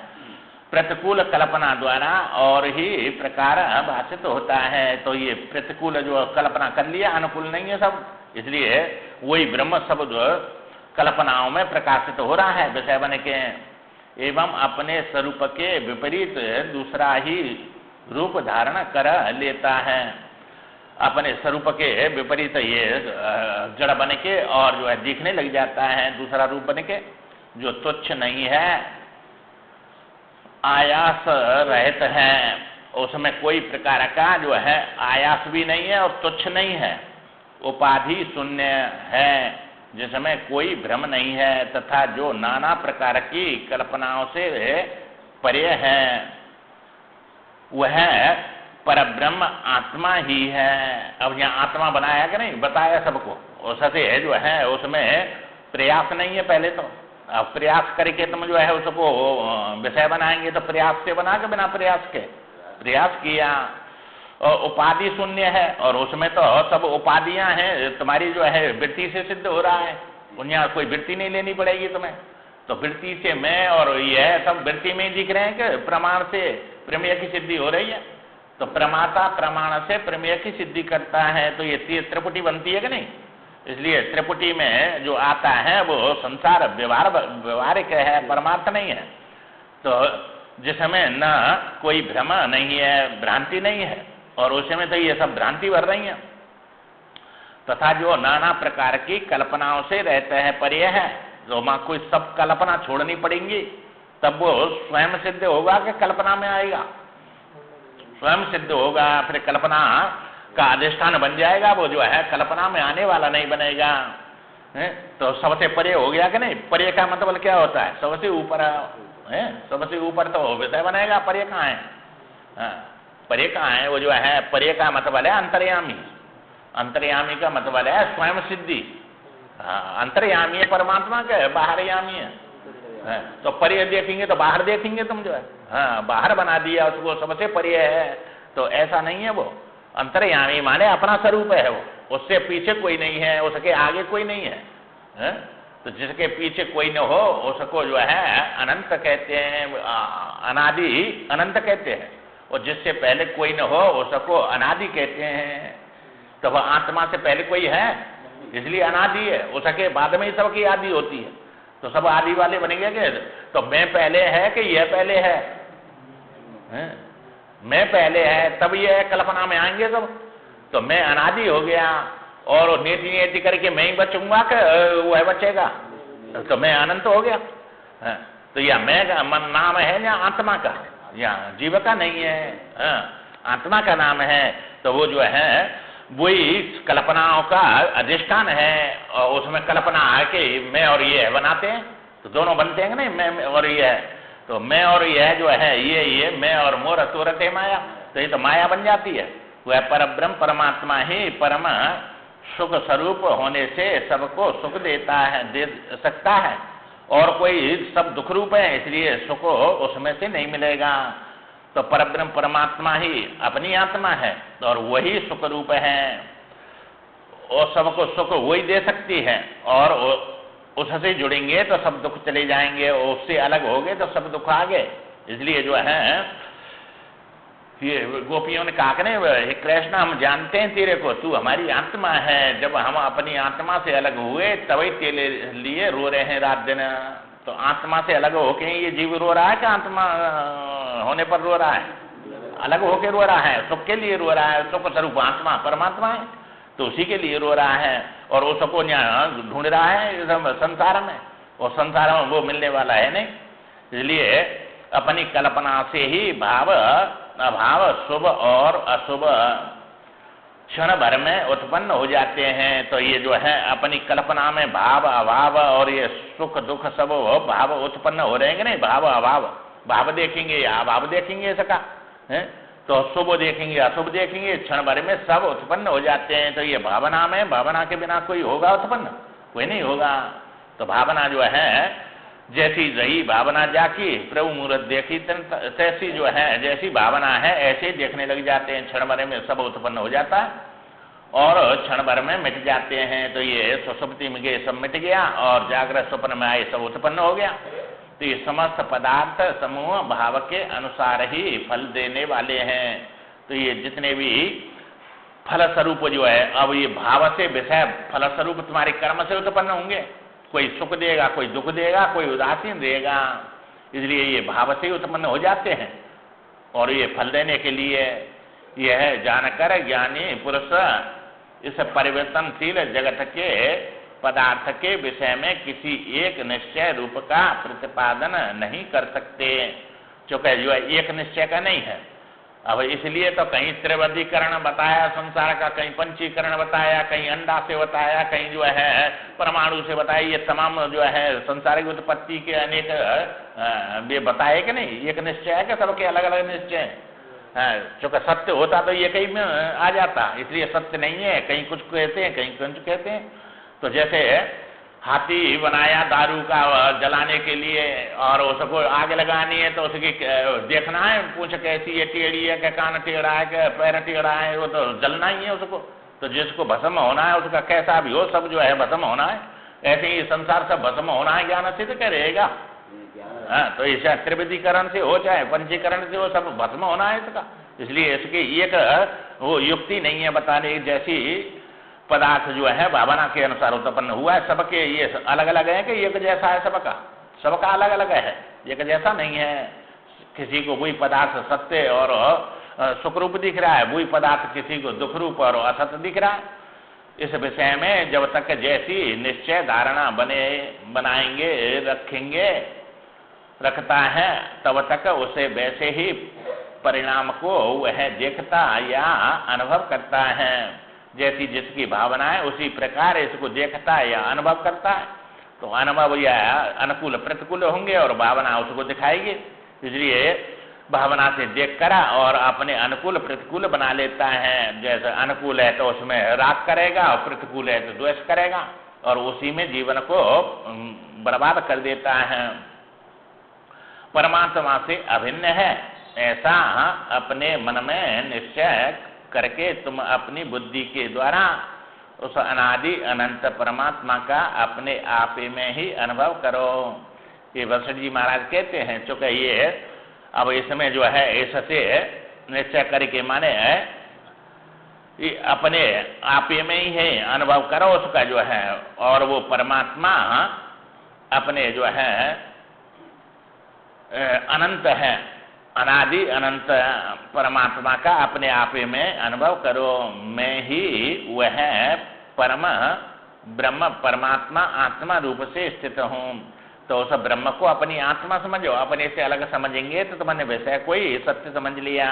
प्रतिकूल कल्पना द्वारा और ही प्रकार भाषित होता है। तो ये प्रतिकूल जो कल्पना कर लिया, अनुकूल नहीं है सब। इसलिए वही ब्रह्म सब कल्पनाओं में प्रकाशित हो रहा है विषय बन के, एवं अपने स्वरूप के विपरीत दूसरा ही रूप धारण कर लेता है। अपने स्वरूप के विपरीत ये जड़ बन के और जो है दिखने लग जाता है दूसरा रूप बन के, जो तुच्छ नहीं है, आयास रहित है। उसमें कोई प्रकार का जो है आयास भी नहीं है और तुच्छ नहीं है। उपाधि शून्य है, जिसमें कोई भ्रम नहीं है, तथा जो नाना प्रकार की कल्पनाओं से परे है, वह परब्रह्म आत्मा ही है। अब यहाँ आत्मा बनाया कि नहीं? बताया सबको। उससे जो है उसमें प्रयास नहीं है पहले तो। अब प्रयास करके तुम जो है उसको विषय बनाएंगे तो प्रयास से बना के बिना प्रयास के प्रयास किया। और उपाधि शून्य है और उसमें तो सब उपाधियां हैं। तुम्हारी जो है वृत्ति से सिद्ध हो रहा है, यहाँ कोई वृत्ति नहीं लेनी पड़ेगी तुम्हें। तो वृत्ति से मैं और यह सब वृत्ति में दिख रहे हैं कि प्रमाण से प्रमेय की सिद्धि हो रही है। तो प्रमाता प्रमाण से प्रमेय की सिद्धि करता है। तो ये त्रिपुटी बनती है कि नहीं? इसलिए त्रिपुटी में जो आता है वो संसार व्यवहारिक है, परमार्थ नहीं है। तो जिसमें न कोई भ्रम नहीं है, भ्रांति नहीं है, और उसमें तो ये सब भ्रांति भर रही है। तथा जो नाना प्रकार की कल्पनाओं से रहते हैं परे है, जो माँ कोई सब कल्पना छोड़नी पड़ेंगी तब वो स्वयं सिद्ध होगा कि कल्पना में आएगा? स्वयं सिद्ध होगा, फिर कल्पना का अधिष्ठान बन जाएगा। वो जो है कल्पना में आने वाला नहीं बनेगा। तो सबसे परे हो गया कि नहीं? परे का मतलब क्या होता है? सबसे ऊपर है, सबसे ऊपर तो विषय बनेगा, परे कहाँ है? परे कहाँ है? वो जो है परे का मतलब है अंतर्यामी, अंतर्यामी का मतलब है स्वयं सिद्धि। अंतर्यामी है परमात्मा का, बाहरयामी है। तो परे देखेंगे तो बाहर देखेंगे तुम जो है, बाहर बना दिया उसको, सबसे परे है। तो ऐसा नहीं है, वो अंतर्यामी माने अपना स्वरूप है, वो उससे पीछे कोई नहीं है, उसके आगे कोई नहीं है। तो जिसके पीछे कोई न हो उसको जो है अनंत कहते हैं, अनादि अनंत कहते हैं, और जिससे पहले कोई न हो उसको अनादि कहते हैं। तो वह आत्मा से पहले कोई है, इसलिए अनादि है, उसके बाद में ही सबकी आदि होती है। तो सब आदि वाले बनेंगे क्या? तो मैं पहले है कि यह पहले है? मैं पहले है तब यह कल्पना में आएंगे सब। तो मैं अनादि हो गया और नीति नीति करके मैं ही बचूंगा कि वह बचेगा? तो मैं अनंत हो गया। तो यह मैं का नाम है या आत्मा का, या जीव का नहीं है, आत्मा का नाम है। तो वो जो है वही कल्पनाओं का अधिष्ठान है, और उसमें कल्पना आके मैं और ये बनाते हैं, तो दोनों बनते हैं नहीं, मैं और ये है। तो मैं और यह जो है ये मैं और मोर तुरते माया, तो ये तो माया बन जाती है। वह परब्रह्म परमात्मा ही परम सुख स्वरूप होने से सबको सुख देता है, दे सकता है, और कोई सब दुख रूप है, इसलिए सुख उसमें से नहीं मिलेगा। तो परब्रह्म परमात्मा ही अपनी आत्मा है और वही सुख रूप है, और सबको सुख वही दे सकती है, और उससे जुड़ेंगे तो सब दुख चले जाएंगे, और उससे अलग हो गए तो सब दुख आ गए। इसलिए जो है ये गोपियों ने कहा कि नहीं, हे कृष्ण हम जानते हैं तेरे को, तू हमारी आत्मा है। जब हम अपनी आत्मा से अलग हुए तभी तेरे लिए रो रहे हैं रात दिन। तो आत्मा से अलग होके ये जीव रो रहा है कि आत्मा होने पर रो रहा है? अलग होके रो रहा है, सुख के लिए रो रहा है। सुख स्वरूप आत्मा परमात्मा है, तो उसी के लिए रो रहा है, और वो सबको ढूंढ रहा है संसार में, और संसार में वो मिलने वाला है नहीं। इसलिए अपनी कल्पना से ही भाव अभाव शुभ और अशुभ क्षण भर में उत्पन्न हो जाते हैं। तो ये जो है अपनी कल्पना में भाव अभाव और ये सुख दुख सब भाव उत्पन्न हो रहे हैं नहीं, भाव अभाव, भाव देखेंगे या अभाव देखेंगे इसका है, तो शुभ देखेंगे अशुभ देखेंगे, क्षण भर में सब उत्पन्न हो जाते हैं। तो ये भावना में, भावना के बिना कोई होगा उत्पन्न? कोई नहीं होगा। तो भावना जो है जैसी रही भावना जाकी प्रभु मूर्त देखी, तैसी जो है जैसी भावना है ऐसे देखने लग जाते हैं, क्षण भर में सब उत्पन्न हो जाता है और क्षण भर में मिट जाते हैं। तो ये सुषुप्ति में गए सब मिट गया, और जागृत स्वप्न में आए सब उत्पन्न हो गया। तो ये समस्त पदार्थ समूह भाव के अनुसार ही फल देने वाले हैं। तो ये जितने भी फल स्वरूप जो है, अब ये भाव से विषय फल स्वरूप तुम्हारे कर्म से उत्पन्न होंगे, कोई सुख देगा, कोई दुख देगा, कोई उदासीन देगा, इसलिए ये भाव से उत्पन्न हो जाते हैं। और ये फल देने के लिए यह जानकर ज्ञानी पुरुष इस परिवर्तनशील जगत के पदार्थ के विषय में किसी एक निश्चय रूप का प्रतिपादन नहीं कर सकते, क्योंकि जो एक निश्चय का नहीं है। अब इसलिए तो कहीं त्रिवधीकरण बताया संसार का, कहीं पंचीकरण बताया, कहीं अंडा से बताया, कहीं जो है परमाणु से बताया। ये तमाम जो है संसार की उत्पत्ति के अनेक ये बताए कि नहीं, एक निश्चय है कि सबके अलग अलग निश्चय है। क्योंकि सत्य होता तो ये कहीं में आ जाता, इसलिए सत्य नहीं है, कहीं कुछ कहते हैं कहीं कुछ कहते हैं। तो जैसे हाथी बनाया दारू का जलाने के लिए, और उसको आग लगानी है तो उसकी देखना है पूछ कैसी है, टेढ़ी है क्या, कान टेढ़ा है क्या, पैर टेढ़ा है, वो तो जलना ही है उसको। तो जिसको भस्म होना है उसका कैसा भी हो सब जो है भस्म होना है। ऐसे ही संसार सब भस्म होना है ज्ञान से तो क्या रहेगा। तो इसे त्रिविधीकरण से हो चाहे पंचीकरण से हो, सब भस्म होना है इसका। इसलिए इसकी एक वो युक्ति नहीं है बताने, जैसी पदार्थ जो है भावना के अनुसार उत्पन्न हुआ है। सबके ये अलग अलग है कि एक जैसा है, सबका अलग अलग है, एक जैसा नहीं है। किसी को वही पदार्थ सत्य और सुख रूप दिख रहा है, वही पदार्थ किसी को दुख रूप और असत्य दिख रहा है। इस विषय में जब तक जैसी निश्चय धारणा बनाएंगे रखता है तब तक उसे वैसे ही परिणाम को वह देखता या अनुभव करता है। जैसी जिसकी भावना है उसी प्रकार इसको देखता है या अनुभव करता है। तो अनुभव या अनुकूल प्रतिकूल होंगे और भावना उसको दिखाएगी। इसलिए भावना से देख कर और अपने अनुकूल प्रतिकूल बना लेता है। जैसे अनुकूल है तो उसमें राग करेगा और प्रतिकूल है तो द्वेष करेगा और उसी में जीवन को बर्बाद कर देता है। परमात्मा से अभिन्न है ऐसा अपने मन में निश्चय करके तुम अपनी बुद्धि के द्वारा उस अनादि अनंत परमात्मा का अपने आप में ही अनुभव करो। ये वशिष्ठ जी महाराज कहते हैं, चूंकि ये अब इसमें जो है इससे निश्चय करके माने ये अपने आप में ही है अनुभव करो उसका जो है, और वो परमात्मा अपने जो है अनंत है, अनादि अनंत परमात्मा का अपने आप में अनुभव करो। मैं ही वह परम ब्रह्म परमात्मा आत्मा रूप से स्थित हूँ। तो उस ब्रह्म को अपनी आत्मा समझो। अपने से अलग समझेंगे तो तुमने विषय कोई सत्य समझ लिया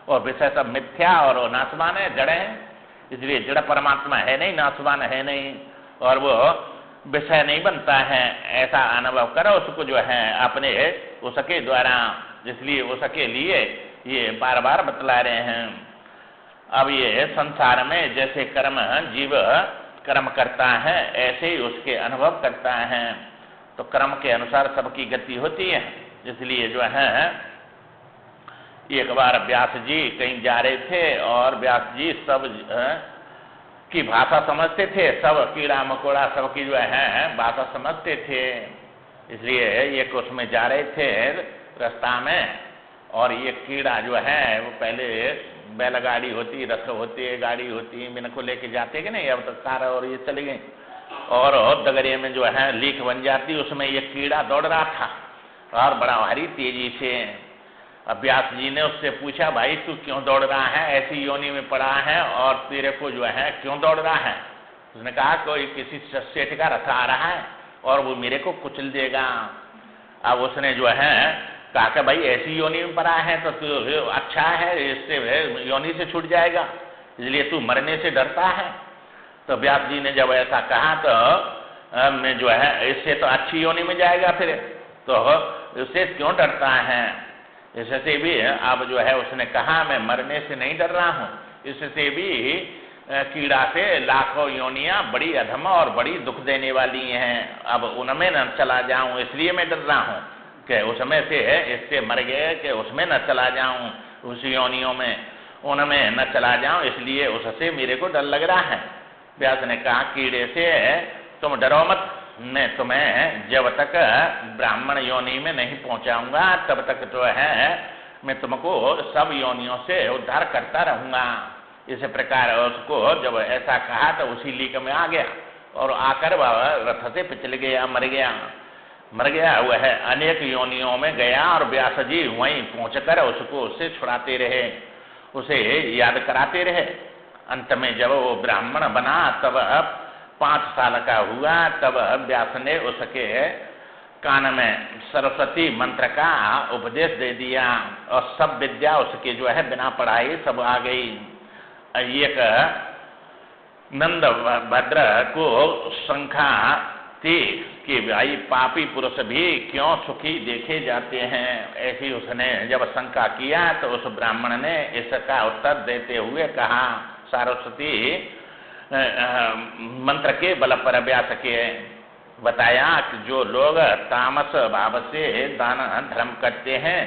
और विषय सब मिथ्या और नाशवान है, जड़ है। इसलिए जड़ परमात्मा है नहीं, नाशवान है नहीं और वो विषय नहीं बनता है। ऐसा अनुभव करो उसको जो है अपने उसके द्वारा। इसलिए उसके लिए ये बार बार बतला रहे हैं। अब ये संसार में जैसे कर्म जीव कर्म करता है ऐसे ही उसके अनुभव करता है। तो कर्म के अनुसार सबकी गति होती है। इसलिए जो है एक बार व्यास जी कहीं जा रहे थे और व्यास जी सब की भाषा समझते थे, सब कीड़ा मकोड़ा सबकी जो है भाषा समझते थे। इसलिए एक उसमें जा रहे थे रास्ता में और ये कीड़ा जो है वो पहले बैलगाड़ी होती, रथ होती, गाड़ी होती, इनको लेके जाते कि नहीं, अब तो कार और ये चली गई और दगड़े में जो है लीक बन जाती, उसमें ये कीड़ा दौड़ रहा था और बड़ा भारी तेजी से। अब व्यास जी ने उससे पूछा, भाई तू क्यों दौड़ रहा है, ऐसी योनि में पड़ा है और तेरे को जो है क्यों दौड़ रहा है? उसने कहा कोई किसी सेठ का रथ आ रहा है और वो मेरे को कुचल देगा। अब उसने जो है कहा कि भाई ऐसी योनि में पड़ा है तो तू अच्छा है, इससे योनि से छूट जाएगा, इसलिए तू मरने से डरता है। तो व्यास जी ने जब ऐसा कहा तो मैं जो है इससे तो अच्छी योनि में जाएगा फिर, तो इससे क्यों डरता है? इससे भी अब जो है उसने कहा मैं मरने से नहीं डर रहा हूँ, इससे भी कीड़ा से लाखों योनियां बड़ी अधम और बड़ी दुख देने वाली हैं। अब उनमें न चला जाऊं इसलिए मैं डर रहा हूँ कि उसमें से इससे मर गए कि उसमें न चला जाऊं, उस योनियों में उनमें न चला जाऊं, इसलिए उससे मेरे को डर लग रहा है। व्यास ने कहा कीड़े से तुम डरो मत, मैं तुम्हें जब तक ब्राह्मण योनि में नहीं पहुंचाऊंगा तब तक जो है मैं तुमको सब योनियों से उद्धार करता रहूंगा। इस प्रकार उसको जब ऐसा कहा तो उसी लीक में आ गया और आकर वह रथ से पिछल गया, मर गया। वह अनेक योनियों में गया और व्यास जी वहीं पहुंचकर उसको उससे छुड़ाते रहे, उसे याद कराते रहे। अंत में जब वो ब्राह्मण बना तब 5 साल का हुआ, तब व्यास ने उसके कान में सरस्वती मंत्र का उपदेश दे दिया और सब विद्या उसके जो है बिना पढ़ाई सब आ गई। एक नंद भद्र को शंका थी कि भाई पापी पुरुष भी क्यों सुखी देखे जाते हैं। ऐसी उसने जब शंका किया तो उस ब्राह्मण ने इसका उत्तर देते हुए कहा, सरस्वती मंत्र के बल पर व्यास के बताया कि जो लोग तामस भाव से दान धर्म करते हैं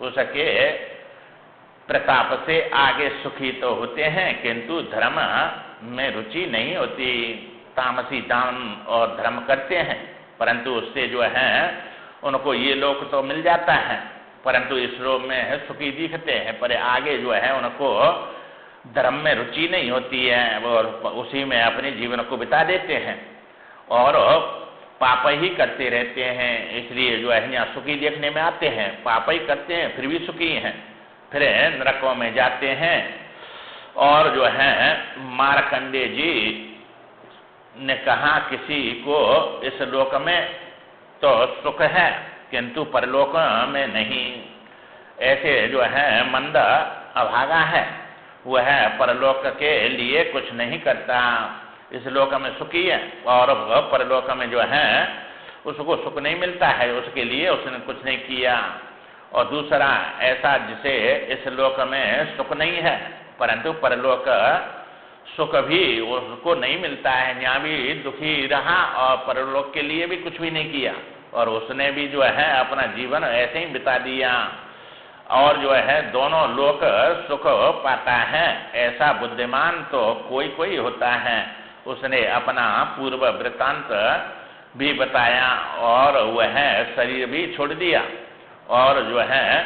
उसके प्रताप से आगे सुखी तो होते हैं किंतु धर्म में रुचि नहीं होती। तामसी दान और धर्म करते हैं परंतु उससे जो है उनको ये लोक तो मिल जाता है परंतु इस लोक में सुखी दिखते हैं, पर आगे जो है उनको धर्म में रुचि नहीं होती है, वो उसी में अपने जीवन को बिता देते हैं और पाप ही करते रहते हैं। इसलिए जो है यहाँ सुखी देखने में आते हैं, पाप ही करते हैं फिर भी सुखी हैं, फिर नरकों में जाते हैं। और जो है मार्कंडेय जी ने कहा किसी को इस लोक में तो सुख है किंतु परलोक में नहीं। ऐसे जो है मंद अभागा है, वह परलोक के लिए कुछ नहीं करता। इस लोक में सुखी है और परलोक में जो है उसको सुख नहीं मिलता है, उसके लिए उसने कुछ नहीं किया। और दूसरा ऐसा जिसे इस लोक में सुख नहीं है परंतु परलोक सुख भी उसको नहीं मिलता है, यहाँ भी दुखी रहा और परलोक के लिए भी कुछ भी नहीं किया और उसने भी जो है अपना जीवन ऐसे ही बिता दिया और जो है दोनों लोक सुख पाता है। ऐसा बुद्धिमान तो कोई कोई होता है। उसने अपना पूर्व वृत्तांत भी बताया और वह शरीर भी छोड़ दिया और जो है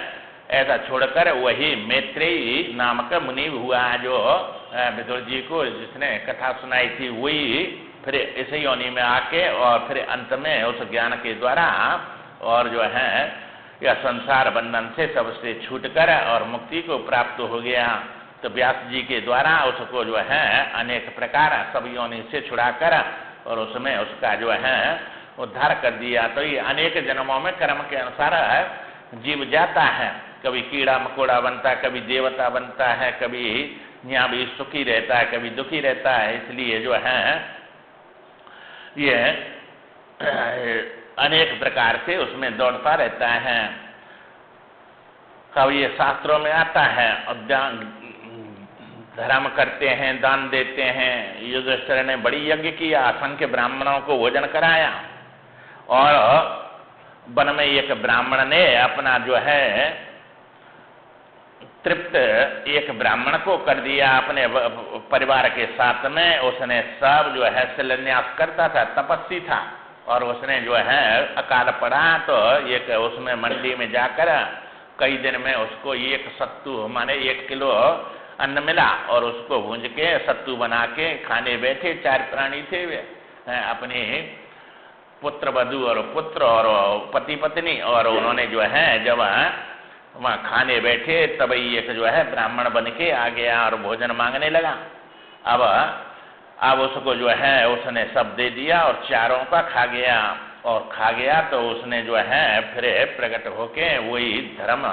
ऐसा छोड़कर वही मैत्रेयी नामक मुनि हुआ जो विदुर जी को जिसने कथा सुनाई थी, वही फिर इस योनि में आके और फिर अंत में उस ज्ञान के द्वारा और जो है यह संसार बंधन से सबसे छूटकर और मुक्ति को प्राप्त हो गया। तो व्यास जी के द्वारा उसको जो है अनेक प्रकार सब योनि से छुड़ाकर और उसमें उसका जो है उद्धार कर दिया। तो ये अनेक जन्मों में कर्म के अनुसार जीव जाता है, कभी कीड़ा मकोड़ा बनता है, कभी देवता बनता है, कभी यहाँ भी सुखी रहता है, कभी दुखी रहता है। इसलिए जो है ये अनेक प्रकार से उसमें दौड़ता रहता है। कभी ये शास्त्रों में आता है और धर्म करते हैं, दान देते हैं। युधिष्ठिर ने बड़ी यज्ञ किया, असंख्य ब्राह्मणों को भोजन कराया और वन में एक ब्राह्मण ने अपना जो है तृप्त एक ब्राह्मण को कर दिया अपने परिवार के साथ में। उसने सब जो है शिलान्यास करता था, तपस्वी था और उसने जो है अकाल पड़ा तो एक उसमें मंडी में जाकर कई दिन में उसको एक सत्तू माने 1 किलो अन्न मिला और उसको भूंज के सत्तू बना के खाने बैठे। 4 प्राणी थे वे, अपनी पुत्र वधू और पुत्र और पति पत्नी, और उन्होंने जो है जब वहाँ खाने बैठे तब एक जो है ब्राह्मण बन के आ गया और भोजन मांगने लगा। अब उसको जो है उसने सब दे दिया और चारों का खा गया और खा गया तो उसने जो है फिर प्रकट होके वही धर्म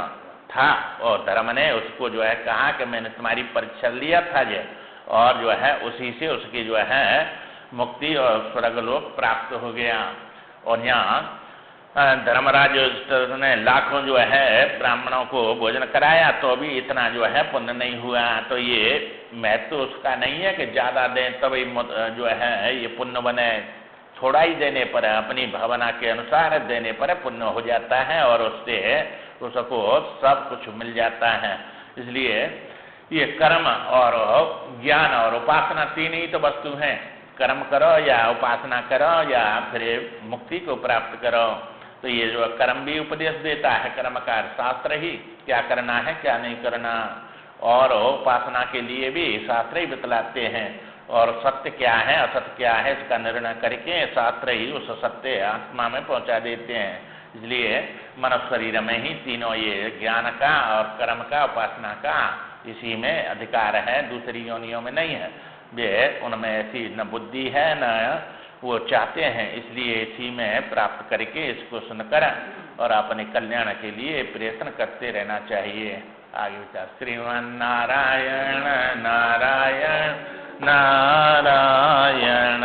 था और धर्म ने उसको जो है कहा कि मैंने तुम्हारी परीक्षा लिया था जे, और जो है उसी से उसकी जो है मुक्ति और स्वर्गलोक प्राप्त हो गया। और यहाँ धर्मराज ने लाखों जो है ब्राह्मणों को भोजन कराया तो भी इतना जो है पुण्य नहीं हुआ। तो ये महत्व उसका नहीं है कि ज्यादा दें तभी जो है ये पुण्य बने। थोड़ा ही देने पर अपनी भावना के अनुसार देने पर पुण्य हो जाता है और उससे उसको सब कुछ मिल जाता है। इसलिए ये कर्म और ज्ञान और उपासना 3 ही तो वस्तु हैं। कर्म करो या उपासना करो या फिर मुक्ति को प्राप्त करो। तो ये जो कर्म भी उपदेश देता है, कर्मकार शास्त्र ही क्या करना है क्या नहीं करना, और उपासना के लिए भी शास्त्र ही बतलाते हैं और सत्य क्या है असत्य क्या है इसका निर्णय करके शास्त्र ही उस सत्य आत्मा में पहुंचा देते हैं। इसलिए मनुष्य शरीर में ही तीनों ये ज्ञान का और कर्म का उपासना का इसी में अधिकार है, दूसरी योनियों में नहीं है। वे उनमें ऐसी न बुद्धि है न वो चाहते हैं, इसलिए इसी में प्राप्त करके इसको सुनकर और अपने कल्याण के लिए प्रयत्न करते रहना चाहिए। आगे विचार। श्रीमान नारायण नारायण नारायण।